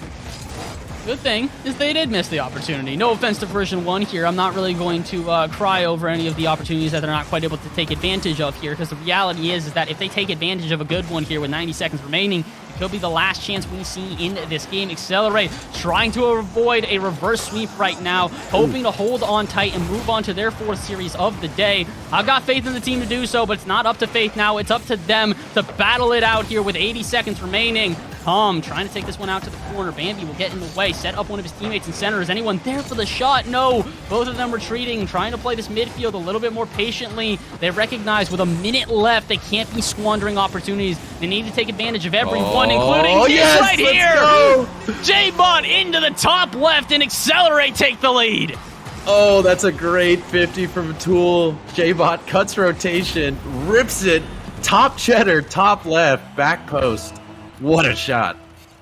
Good thing is they did miss the opportunity. No offense to version 1 here. I'm not really going to cry over any of the opportunities that they're not quite able to take advantage of here, because the reality is that if they take advantage of a good one here with 90 seconds remaining, it could be the last chance we see in this game. AXLE-R8 trying to avoid a reverse sweep right now, hoping to hold on tight and move on to their 4th series of the day. I've got faith in the team to do so, but it's not up to Faith now. It's up to them to battle it out here with 80 seconds remaining. Tom trying to take this one out to the corner. Bambi will get in the way, set up one of his teammates in center. Is anyone there for the shot? No. Both of them retreating, trying to play this midfield a little bit more patiently. They recognize with a minute left, they can't be squandering opportunities. They need to take advantage of everyone, including this right here. J-Bot into the top left, and AXLE-R8 take the lead. Oh, that's a great 50 from Tool. J-Bot cuts rotation, rips it, top cheddar, top left, back post. What a shot.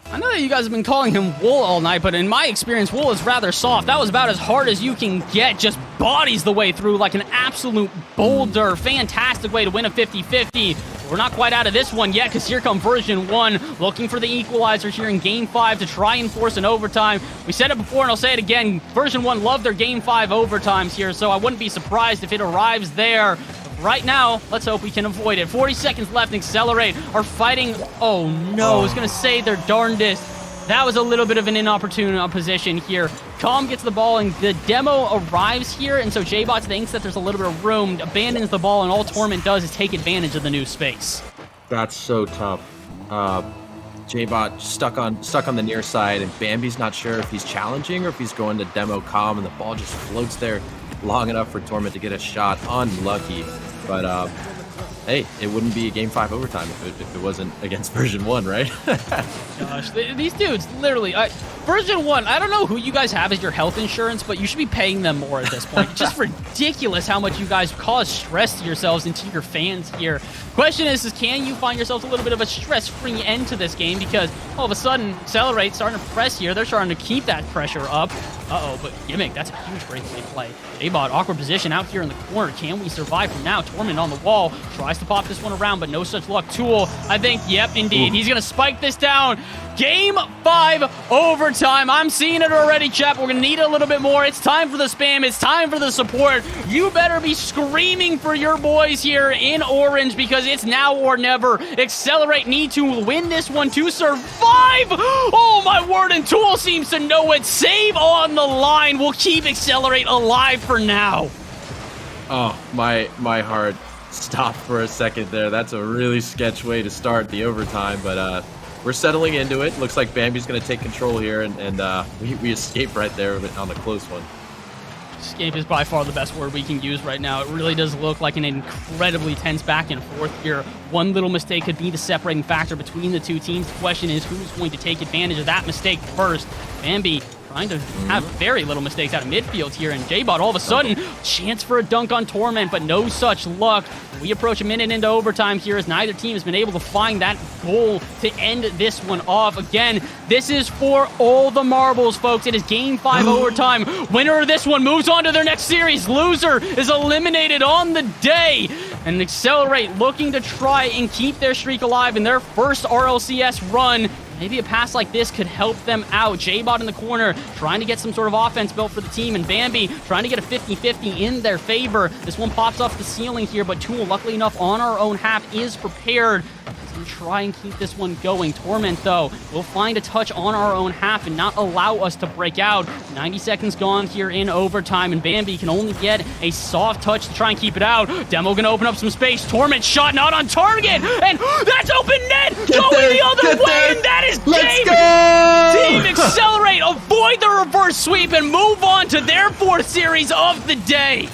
I know that you guys have been calling him Wool all night, but in my experience, Wool is rather soft. That was about as hard as you can get. Just bodies the way through like an absolute boulder. Fantastic way to win a 50-50. We're not quite out of this one yet, because here come version 1 looking for the equalizer here in game 5 to try and force an overtime. We said it before and I'll say it again. Version 1 loved their game 5 overtimes here, so I wouldn't be surprised if it arrives there. Right now, let's hope we can avoid it. 40 seconds left, and AXLE-R8 are fighting. Oh no, I was going to say their darndest. That was a little bit of an inopportune position here. Calm gets the ball, and the demo arrives here, and so J-Bot thinks that there's a little bit of room, abandons the ball, and all Torment does is take advantage of the new space. That's so tough. J-Bot stuck on the near side, and Bambi's not sure if he's challenging or if he's going to demo Calm, and the ball just floats there long enough for Torment to get a shot. Unlucky. But, hey, it wouldn't be a Game 5 overtime if it wasn't against version 1, right? Gosh, these dudes, literally, version 1, I don't know who you guys have as your health insurance, but you should be paying them more at this point. It's just ridiculous how much you guys cause stress to yourselves and to your fans here. Question is can you find yourselves a little bit of a stress-free end to this game? Because all of a sudden, AXLE-R8 starting to press here. They're starting to keep that pressure up. Uh-oh, but Gimmick, that's a huge breakaway play. J-Bot, awkward position out here in the corner. Can we survive from now? Torment on the wall. Tries to pop this one around, but no such luck. Tool, I think, yep, indeed. He's going to spike this down. Game 5 overtime. I'm seeing it already, chat. We're going to need a little bit more. It's time for the spam. It's time for the support. You better be screaming for your boys here in orange, because it's now or never. AXLE-R8 need to win this one to survive. Oh, my word. And Tool seems to know it. Save on the line. We'll keep AXLE-R8 alive for now. Oh, my heart stopped for a second there. That's a really sketch way to start the overtime, but we're settling into it. Looks like Bambi's going to take control here, and we escape right there on a close one. Escape is by far the best word we can use right now. It really does look like an incredibly tense back and forth here. One little mistake could be the separating factor between the two teams. The question is who's going to take advantage of that mistake first. Bambi trying to have very little mistakes out of midfield here, and J-Bot all of a sudden, chance for a dunk on Torment, but no such luck. We approach a minute into overtime here as neither team has been able to find that goal to end this one off. Again, this is for all the marbles, folks. It is Game 5 overtime. Winner of this one moves on to their next series. Loser is eliminated on the day. And AXLE-R8 looking to try and keep their streak alive in their first RLCS run. Maybe a pass like this could help them out. J-Bot in the corner, trying to get some sort of offense built for the team, and Bambi trying to get a 50-50 in their favor. This one pops off the ceiling here, but Tool, luckily enough, on our own half is prepared to try and keep this one going. Torment, though, will find a touch on our own half and not allow us to break out. 90 seconds gone here in overtime, and Bambi can only get a soft touch to try and keep it out. Demo gonna open up some space. Torment shot not on target, and that's open net going the other way, and that is game. Team AXLE-R8 avoid the reverse sweep and move on to their 4th series of the day.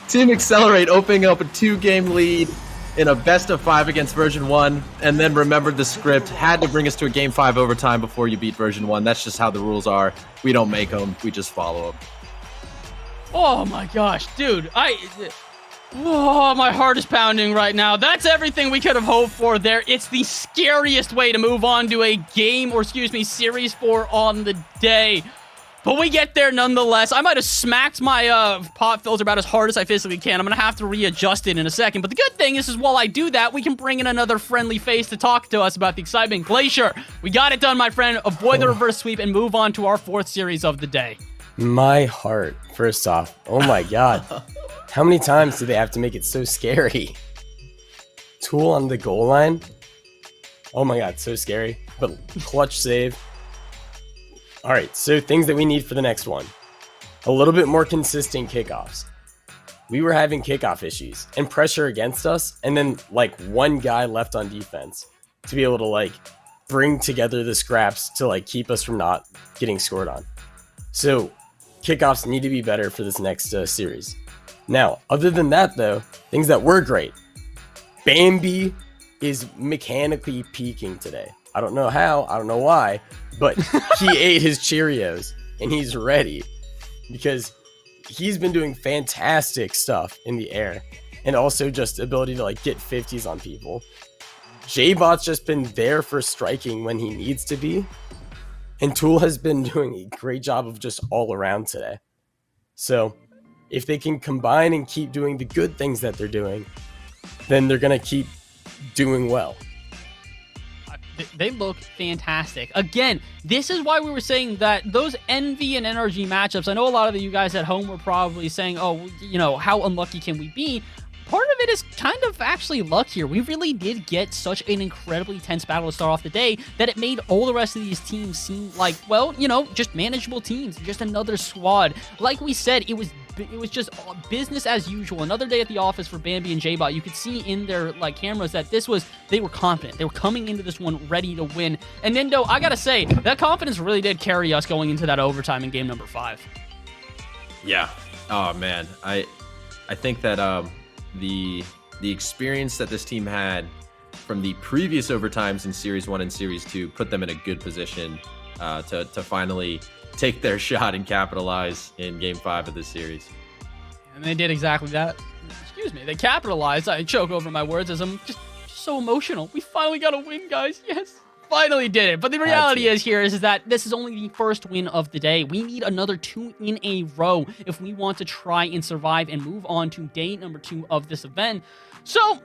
Team AXLE-R8 opening up a 2-game lead in a best of 5 against version 1, and then remembered the script, had to bring us to a Game 5 overtime before you beat version 1. That's just how the rules are. We don't make them, we just follow them. Oh my gosh, dude, oh, my heart is pounding right now. That's everything we could have hoped for there. It's the scariest way to move on to a game, or excuse me, Series 4 on the day. But we get there nonetheless. I might have smacked my pop filter about as hard as I physically can. I'm going to have to readjust it in a second. But the good thing is while I do that, we can bring in another friendly face to talk to us about the excitement. Glacier, we got it done, my friend. Avoid the reverse sweep and move on to our 4th series of the day. My heart, first off. Oh my god. How many times do they have to make it so scary? Tool on the goal line? Oh my god, so scary. But clutch save. Alright, so things that we need for the next one. A little bit more consistent kickoffs. We were having kickoff issues and pressure against us, and then like one guy left on defense to be able to like bring together the scraps to like keep us from not getting scored on. So kickoffs need to be better for this next series. Now, other than that though, things that were great. Bambi is mechanically peaking today. I don't know how, I don't know why, but he ate his Cheerios and he's ready because he's been doing fantastic stuff in the air and also just ability to like get 50s on people. J-Bot's just been there for striking when he needs to be. And Tool has been doing a great job of just all around today. So if they can combine and keep doing the good things that they're doing, then they're going to keep doing well. They look fantastic. Again, this is why we were saying that those Envy and NRG matchups, I know a lot of you guys at home were probably saying, oh, you know, how unlucky can we be? Part of it is kind of actually luck here. We really did get such an incredibly tense battle to start off the day that it made all the rest of these teams seem like, well, you know, just manageable teams, just another squad. Like we said, it was just business as usual. Another day at the office for Bambi and J-Bot. You could see in their like cameras that they were confident. They were coming into this one ready to win. And Nindo, I gotta say, that confidence really did carry us going into that overtime in game number 5. Yeah. Oh man, I think that the experience that this team had from the previous overtimes in Series 1 and Series 2 put them in a good position to finally take their shot and capitalize in Game 5 of this series. And they did exactly that. Excuse me. They capitalized. I choke over my words as I'm just so emotional. We finally got a win, guys. Yes. Finally did it. But the reality is that this is only the first win of the day. We need another 2 in a row if we want to try and survive and move on to day number 2 of this event. So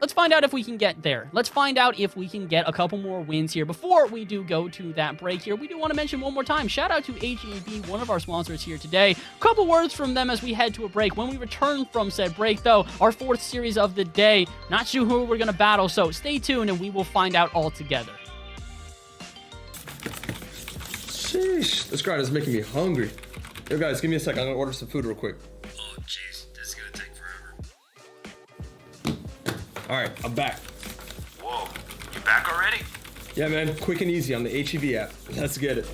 let's find out if we can get there. Let's find out if we can get a couple more wins here. Before we do go to that break here, we do want to mention one more time, shout out to HEB, one of our sponsors here today. A couple words from them as we head to a break. When we return from said break, though, our 4th series of the day, not sure who we're going to battle, so stay tuned and we will find out all together. Sheesh, this grind is making me hungry. Yo guys, give me a sec, I'm gonna order some food real quick. Oh jeez, this is gonna take forever. Alright, I'm back. Whoa, you back already? Yeah man, quick and easy on the HEV app. Let's get it.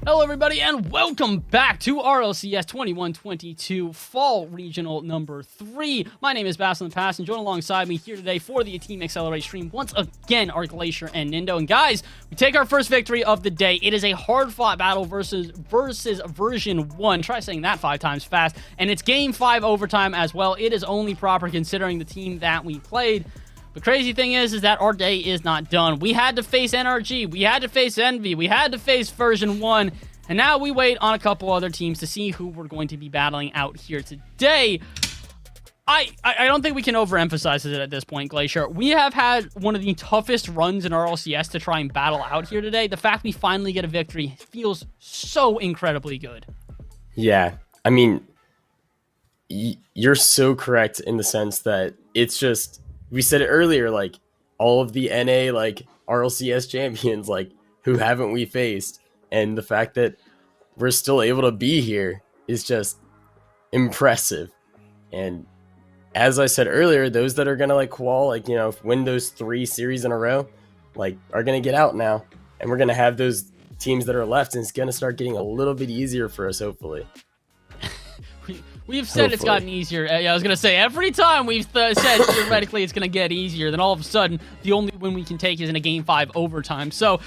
Hello, everybody, and welcome back to RLCS 2122 Fall Regional number 3. My name is Basil Pass, and join alongside me here today for the Team AXLE-R8 stream once again are Glacier and Nindo. And guys, we take our first victory of the day. It is a hard-fought battle versus version 1. Try saying that 5 times fast. And it's game 5 overtime as well. It is only proper considering the team that we played. The crazy thing is that our day is not done. We had to face NRG, we had to face Envy, we had to face version 1, and now we wait on a couple other teams to see who we're going to be battling out here today. I don't think we can overemphasize it at this point, Glacier. We have had one of the toughest runs in RLCS to try and battle out here today. The fact we finally get a victory feels so incredibly good. Yeah, I mean, you're so correct in the sense that it's just, we said it earlier, like, all of the NA, like, RLCS champions, like, who haven't we faced? And the fact that we're still able to be here is just impressive. And as I said earlier, those that are going to, like, win those 3 series in a row, like, are going to get out now. And we're going to have those teams that are left, and it's going to start getting a little bit easier for us, hopefully. We've said It's gotten easier. Yeah, I was going to say, every time we've said theoretically it's going to get easier, then all of a sudden, the only win we can take is in a Game 5 overtime. So,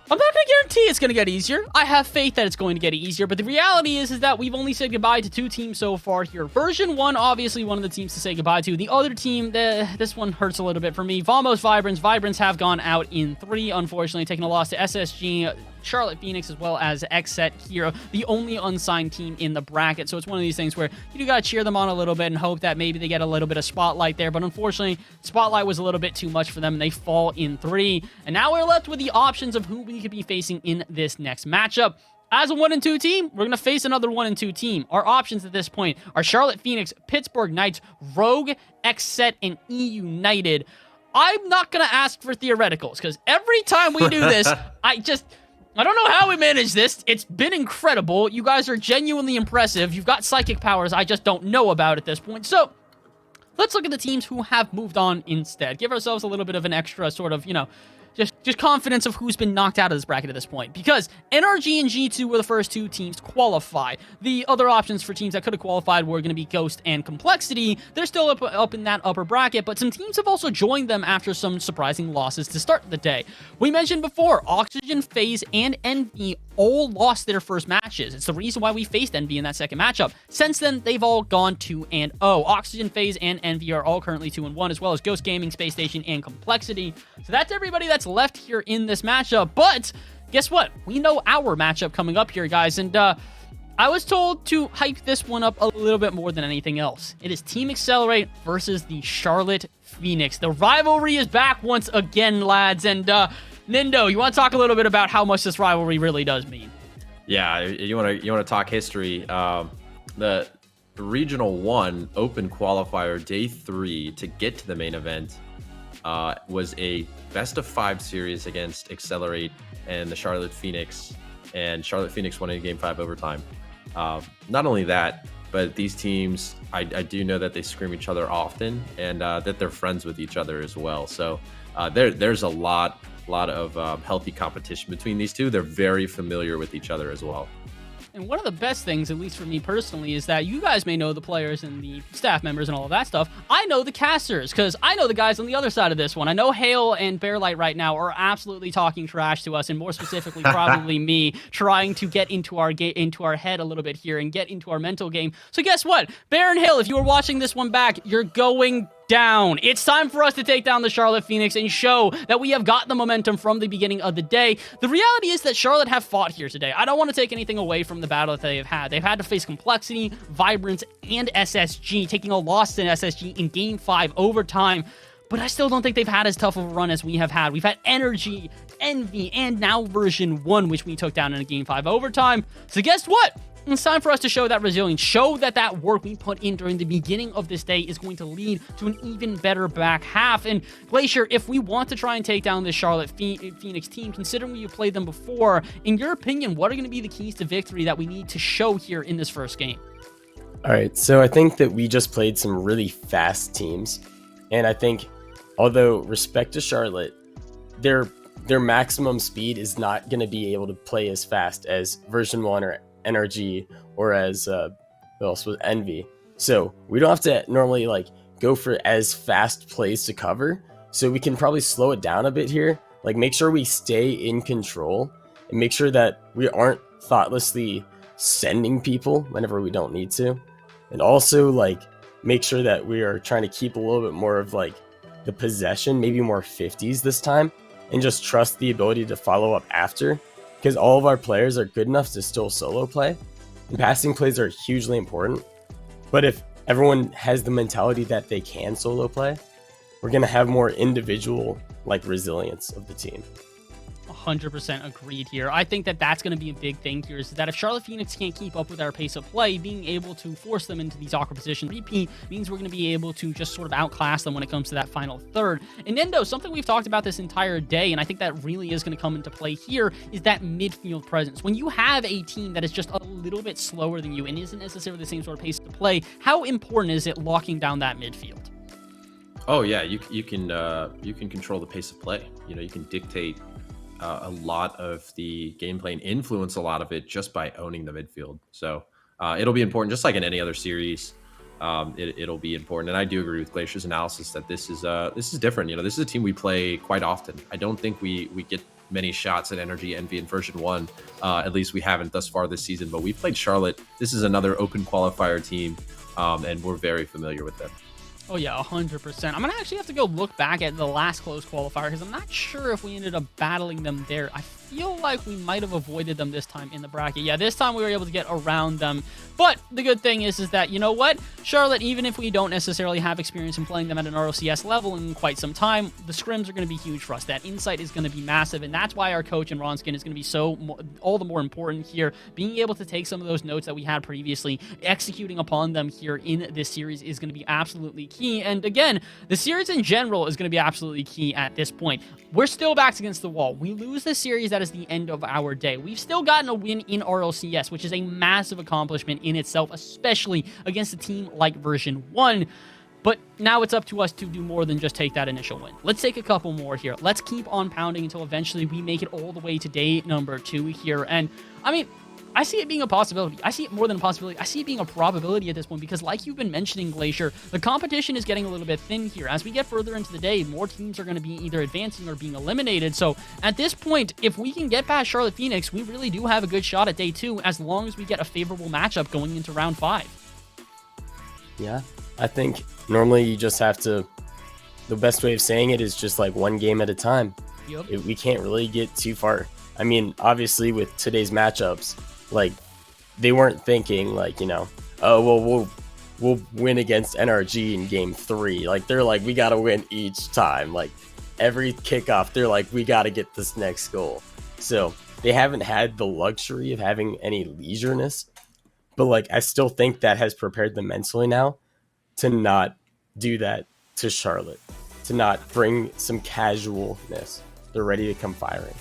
I'm not going to guarantee it's going to get easier. I have faith that it's going to get easier, but the reality is that we've only said goodbye to 2 teams so far here. Version 1, obviously one of the teams to say goodbye to. The other team, this one hurts a little bit for me. Vamos Vibrants. Vibrants have gone out in 3, unfortunately, taking a loss to SSG, Charlotte Phoenix, as well as XSET Hero, the only unsigned team in the bracket. So it's one of these things where you do got to cheer them on a little bit and hope that maybe they get a little bit of spotlight there. But unfortunately, spotlight was a little bit too much for them, and they fall in 3. And now we're left with the options of who we could be facing in this next matchup. As a 1 and 2 team, we're going to face another 1 and 2 team. Our options at this point are Charlotte Phoenix, Pittsburgh Knights, Rogue, XSET, and E United. I'm not going to ask for theoreticals, because every time we do this, I don't know how we managed this. It's been incredible. You guys are genuinely impressive. You've got psychic powers I just don't know about at this point. So, let's look at the teams who have moved on instead. Give ourselves a little bit of an extra sort of, just confidence of who's been knocked out of this bracket at this point. Because NRG and G2 were the first 2 teams to qualify. The other options for teams that could have qualified were going to be Ghost and Complexity. They're still up in that upper bracket, but some teams have also joined them after some surprising losses to start the day. We mentioned before, Oxygen, FaZe, and Envy all lost their first matches. It's the reason why we faced Envy in that second matchup. Since then, they've all gone 2-0. Oxygen, FaZe, and Envy are all currently 2-1, as well as Ghost Gaming, Space Station, and Complexity. So that's everybody that's left here in this matchup. But guess what? We know our matchup coming up here, guys. And I was told to hype this one up a little bit more than anything else. It is Team AXLE-R8 versus the Charlotte Phoenix. The rivalry is back once again, lads. And Nindo, you want to talk a little bit about how much this rivalry really does mean? Yeah, you want to talk history. The Regional 1 Open Qualifier Day 3 to get to the main event was a best-of-5 series against AXLE-R8 and the Charlotte Phoenix, and Charlotte Phoenix won in Game 5 overtime. Not only that, but these teams, I do know that they scream each other often, and that they're friends with each other as well. So there's a lot of healthy competition between these two. They're very familiar with each other as well. And one of the best things, at least for me personally, is that you guys may know the players and the staff members and all of that stuff. I know the casters, because I know the guys on the other side of this one. I know Hale and Bearlight right now are absolutely talking trash to us, and more specifically, probably me, trying to get into our head a little bit here and get into our mental game. So guess what? Bear and Hale, if you were watching this one back, you're going down. It's time for us to take down the Charlotte Phoenix and show that we have got the momentum from the beginning of the day. The reality is that Charlotte have fought here today. I don't want to take anything away from the battle that they have had. They've had to face Complexity, Vibrance, and SSG, taking a loss to SSG in Game 5 overtime. But I still don't think they've had as tough of a run as we have had. We've had Energy, Envy, and now version 1, which we took down in a Game 5 overtime. So guess what? It's time for us to show that resilience, show that that work we put in during the beginning of this day is going to lead to an even better back half. And Glacier, if we want to try and take down this Charlotte Phoenix team, considering you played them before, in your opinion, what are going to be the keys to victory that we need to show here in this first game? All right, so I think that we just played some really fast teams. And I think, although respect to Charlotte, their maximum speed is not going to be able to play as fast as version 1 or NRG or as who else was Envy. So we don't have to normally like go for as fast plays to cover. So we can probably slow it down a bit here. Like make sure we stay in control and make sure that we aren't thoughtlessly sending people whenever we don't need to. And also like make sure that we are trying to keep a little bit more of like the possession, maybe more 50s this time, and just trust the ability to follow up after. Because all of our players are good enough to still solo play, and passing plays are hugely important. But if everyone has the mentality that they can solo play, we're going to have more individual like resilience of the team. 100% agreed here. I think that that's going to be a big thing here, is that if Charlotte Phoenix can't keep up with our pace of play, being able to force them into these awkward positions repeat means we're going to be able to just sort of outclass them when it comes to that final third. And Nendo, something we've talked about this entire day, and I think that really is going to come into play here, is that midfield presence. When you have a team that is just a little bit slower than you and isn't necessarily the same sort of pace to play, how important is it locking down that midfield? Oh yeah, you can control the pace of play. You know, you can dictate a lot of the gameplay and influence a lot of it just by owning the midfield. So it'll be important, just like in any other series. It'll be important, and I do agree with Glacier's analysis that this is different. You know, this is a team we play quite often. I don't think we get many shots at Energy Envy in version 1. At least we haven't thus far this season. But we played Charlotte. This is another open qualifier team, and we're very familiar with them. Oh yeah, 100%. I'm going to actually have to go look back at the last close qualifier because I'm not sure if we ended up battling them there. I feel like we might have avoided them this time in the bracket. Yeah, this time we were able to get around them. But the good thing is that, you know what? Charlotte, even if we don't necessarily have experience in playing them at an RLCS level in quite some time, the scrims are going to be huge for us. That insight is going to be massive, and that's why our coach in Ronskin is going to be all the more important here. Being able to take some of those notes that we had previously, executing upon them here in this series is going to be absolutely key. And again, the series in general is going to be absolutely key at this point. We're still backs against the wall. We lose this series, that is the end of our day. We've still gotten a win in RLCS, which is a massive accomplishment in itself, especially against a team like version 1. But now it's up to us to do more than just take that initial win. Let's take a couple more here. Let's keep on pounding until eventually we make it all the way to day number 2 here. And I mean, I see it being a possibility. I see it more than a possibility. I see it being a probability at this point because, like you've been mentioning, Glacier, the competition is getting a little bit thin here. As we get further into the day, more teams are going to be either advancing or being eliminated. So at this point, if we can get past Charlotte Phoenix, we really do have a good shot at day 2 as long as we get a favorable matchup going into round 5. Yeah, I think normally you just have to, the best way of saying it is just like one game at a time. Yep. We can't really get too far. I mean, obviously with today's matchups, like they weren't thinking like, you know, oh, well, we'll win against NRG in game 3. Like they're like, we got to win each time. Like every kickoff, they're like, we got to get this next goal. So they haven't had the luxury of having any leisureness, but like, I still think that has prepared them mentally now to not do that to Charlotte, to not bring some casualness. They're ready to come firing.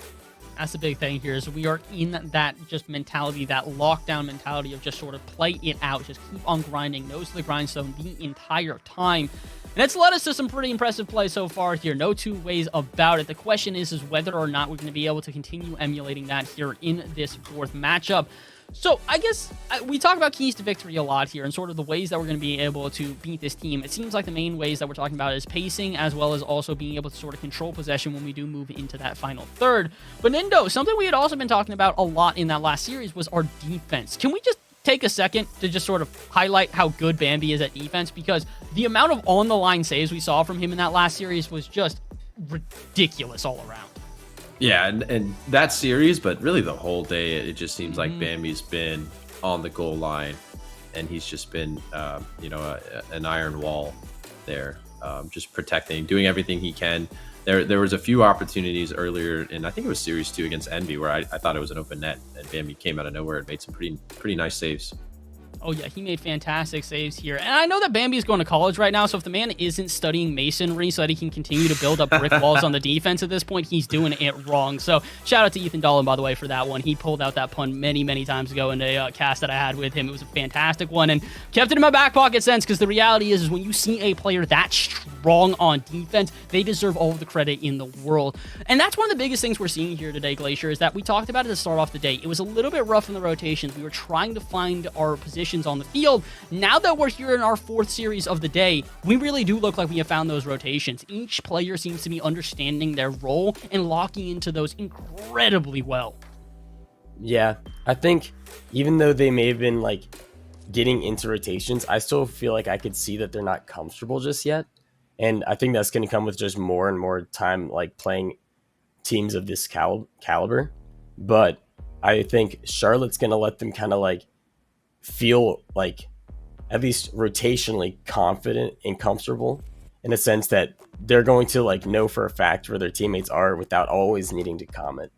That's the big thing here, is we are in that just mentality, that lockdown mentality of just sort of play it out, just keep on grinding, nose to the grindstone the entire time. And it's led us to some pretty impressive play so far here. No two ways about it. The question is whether or not we're going to be able to continue emulating that here in this 4th matchup. So I guess we talk about keys to victory a lot here and sort of the ways that we're going to be able to beat this team. It seems like the main ways that we're talking about is pacing, as well as also being able to sort of control possession when we do move into that final third. But Nendo, something we had also been talking about a lot in that last series was our defense. Can we just take a second to just sort of highlight how good Bambi is at defense? Because the amount of on-the-line saves we saw from him in that last series was just ridiculous all around. Yeah, and that series, but really the whole day, it just seems like Bambi's been on the goal line, and he's just been, an iron wall there, just protecting, doing everything he can. there was a few opportunities earlier, and I think it was Series 2 against Envy, where I thought it was an open net, and Bambi came out of nowhere and made some pretty nice saves. Oh, yeah, he made fantastic saves here. And I know that Bambi is going to college right now, so if the man isn't studying masonry so that he can continue to build up brick walls on the defense at this point, he's doing it wrong. So shout out to Ethan Dolan, by the way, for that one. He pulled out that pun many, many times ago in a cast that I had with him. It was a fantastic one and kept it in my back pocket sense, because the reality is when you see a player that strong on defense, they deserve all of the credit in the world. And that's one of the biggest things we're seeing here today, Glacier, is that we talked about it to start off the day. It was a little bit rough in the rotations. We were trying to find our positions on the field. Now that we're here in our 4th series of the day, we really do look like we have found those rotations. Each player seems to be understanding their role and locking into those incredibly well. Yeah, I think even though they may have been like getting into rotations, I still feel like I could see that they're not comfortable just yet. And I think that's going to come with just more and more time, like playing teams of this caliber. But I think Charlotte's going to let them kind of like feel like at least rotationally confident and comfortable, in a sense that they're going to like know for a fact where their teammates are without always needing to comment.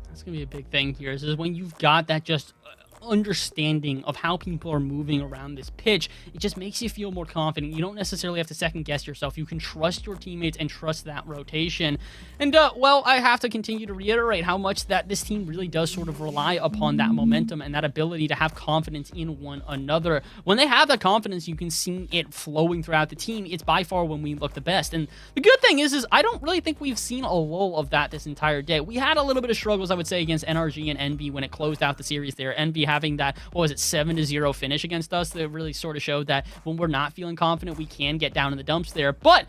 That's going to be a big thing here, is when you've got that just understanding of how people are moving around this pitch, it just makes you feel more confident. You don't necessarily have to second guess yourself. You can trust your teammates and trust that rotation. And well, I have to continue to reiterate how much that this team really does sort of rely upon that momentum and that ability to have confidence in one another. When they have that confidence, you can see it flowing throughout the team. It's by far when we look the best. And the good thing is I don't really think we've seen a lull of that this entire day. We had a little bit of struggles, I would say, against NRG and Envy when it closed out the series there. Envy having that, 7-0 finish against us, that really sort of showed that when we're not feeling confident, we can get down in the dumps there. But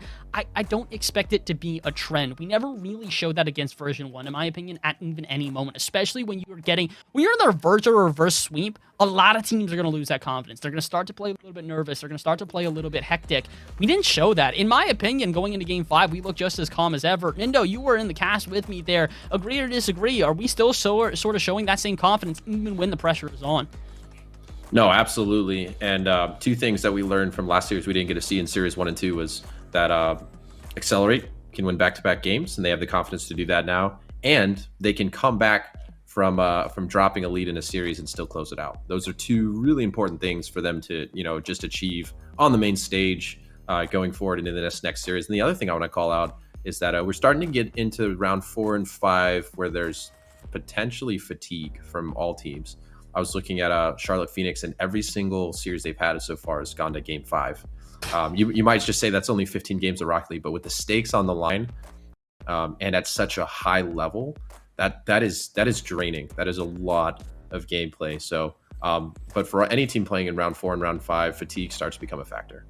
I don't expect it to be a trend. We never really showed that against version 1, in my opinion, at even any moment, especially when you're in the reverse or reverse sweep. A lot of teams are going to lose that confidence. They're going to start to play a little bit nervous. They're going to start to play a little bit hectic. We didn't show that. In my opinion, going into Game 5, we looked just as calm as ever. Nindo, you were in the cast with me there. Agree or disagree? Are we still sort of showing that same confidence even when the pressure is on? No, absolutely. And 2 things that we learned from last series we didn't get to see in Series 1 and 2 was that AXLE-R8 can win back-to-back games, and they have the confidence to do that now. And they can come back from dropping a lead in a series and still close it out. Those are 2 really important things for them to, just achieve on the main stage going forward into this next series. And the other thing I want to call out is that we're starting to get into round 4 and 5 where there's potentially fatigue from all teams. I was looking at Charlotte Phoenix, and every single series they've had so far has gone to Game 5. You might just say that's only 15 games of Rocket League, but with the stakes on the line and at such a high level, that is draining. That is a lot of gameplay. So, but for any team playing in round 4 and round 5, fatigue starts to become a factor.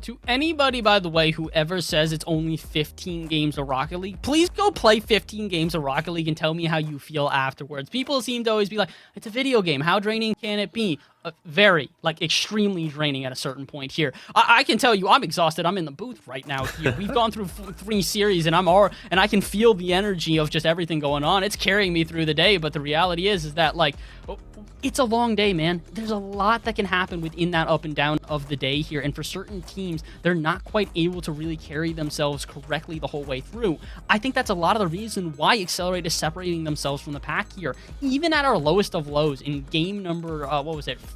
To anybody, by the way, who ever says it's only 15 games of Rocket League, please go play 15 games of Rocket League and tell me how you feel afterwards. People seem to always be like, it's a video game. How draining can it be? Very, extremely draining at a certain point here. I can tell you, I'm exhausted. I'm in the booth right now here. We've gone through 3 series, and I can feel the energy of just everything going on. It's carrying me through the day, but the reality is that, it's a long day, man. There's a lot that can happen within that up and down of the day here, and for certain teams, they're not quite able to really carry themselves correctly the whole way through. I think that's a lot of the reason why AXLE-R8 is separating themselves from the pack here. Even at our lowest of lows, in game number,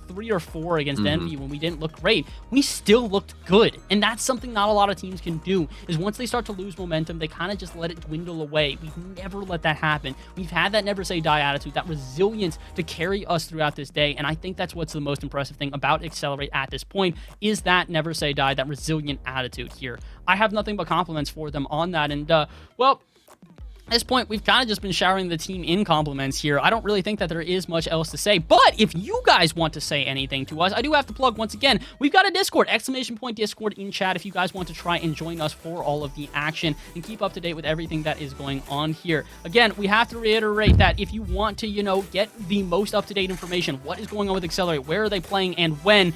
3 or 4 against Envy, when we didn't look great, we still looked good. And that's something not a lot of teams can do, is once they start to lose momentum, they kind of just let it dwindle away. We've never let that happen. We've had that never say die attitude, that resilience to carry us throughout this day. And I think that's what's the most impressive thing about AXLE-R8 at this point, is that never say die, that resilient attitude here. I have nothing but compliments for them on that. And, well, at this point, we've kind of just been showering the team in compliments here. I don't really think that there is much else to say, but if you guys want to say anything to us, I do have to plug once again, we've got a Discord, !Discord in chat if you guys want to try and join us for all of the action and keep up to date with everything that is going on here. Again, we have to reiterate that if you want to, get the most up-to-date information, what is going on with AXLE-R8, where are they playing, and when,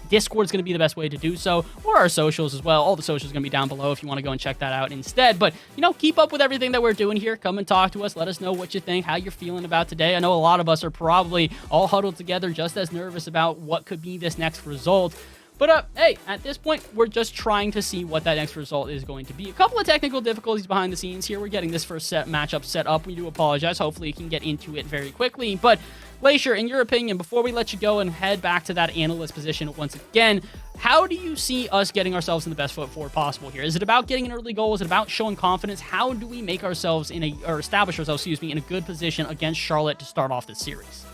Discord is going to be the best way to do so, or our socials as well. All the socials are going to be down below if you want to go and check that out instead. But, keep up with everything that we're doing here. Come and talk to us. Let us know what you think, how you're feeling about today. I know a lot of us are probably all huddled together, just as nervous about what could be this next result. But hey, at this point, we're just trying to see what that next result is going to be. A couple of technical difficulties behind the scenes here. We're getting this first matchup set up. We do apologize. Hopefully, you can get into it very quickly. But Glacier, in your opinion, before we let you go and head back to that analyst position once again, how do you see us getting ourselves in the best foot forward possible here? Is it about getting an early goal? Is it about showing confidence? How do we make ourselves establish ourselves, in a good position against Charlotte to start off this series?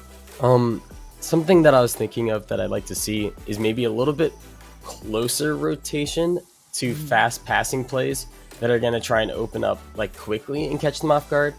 Something that I was thinking of that I'd like to see is maybe a little bit closer rotation to fast passing plays that are going to try and open up like quickly and catch them off guard.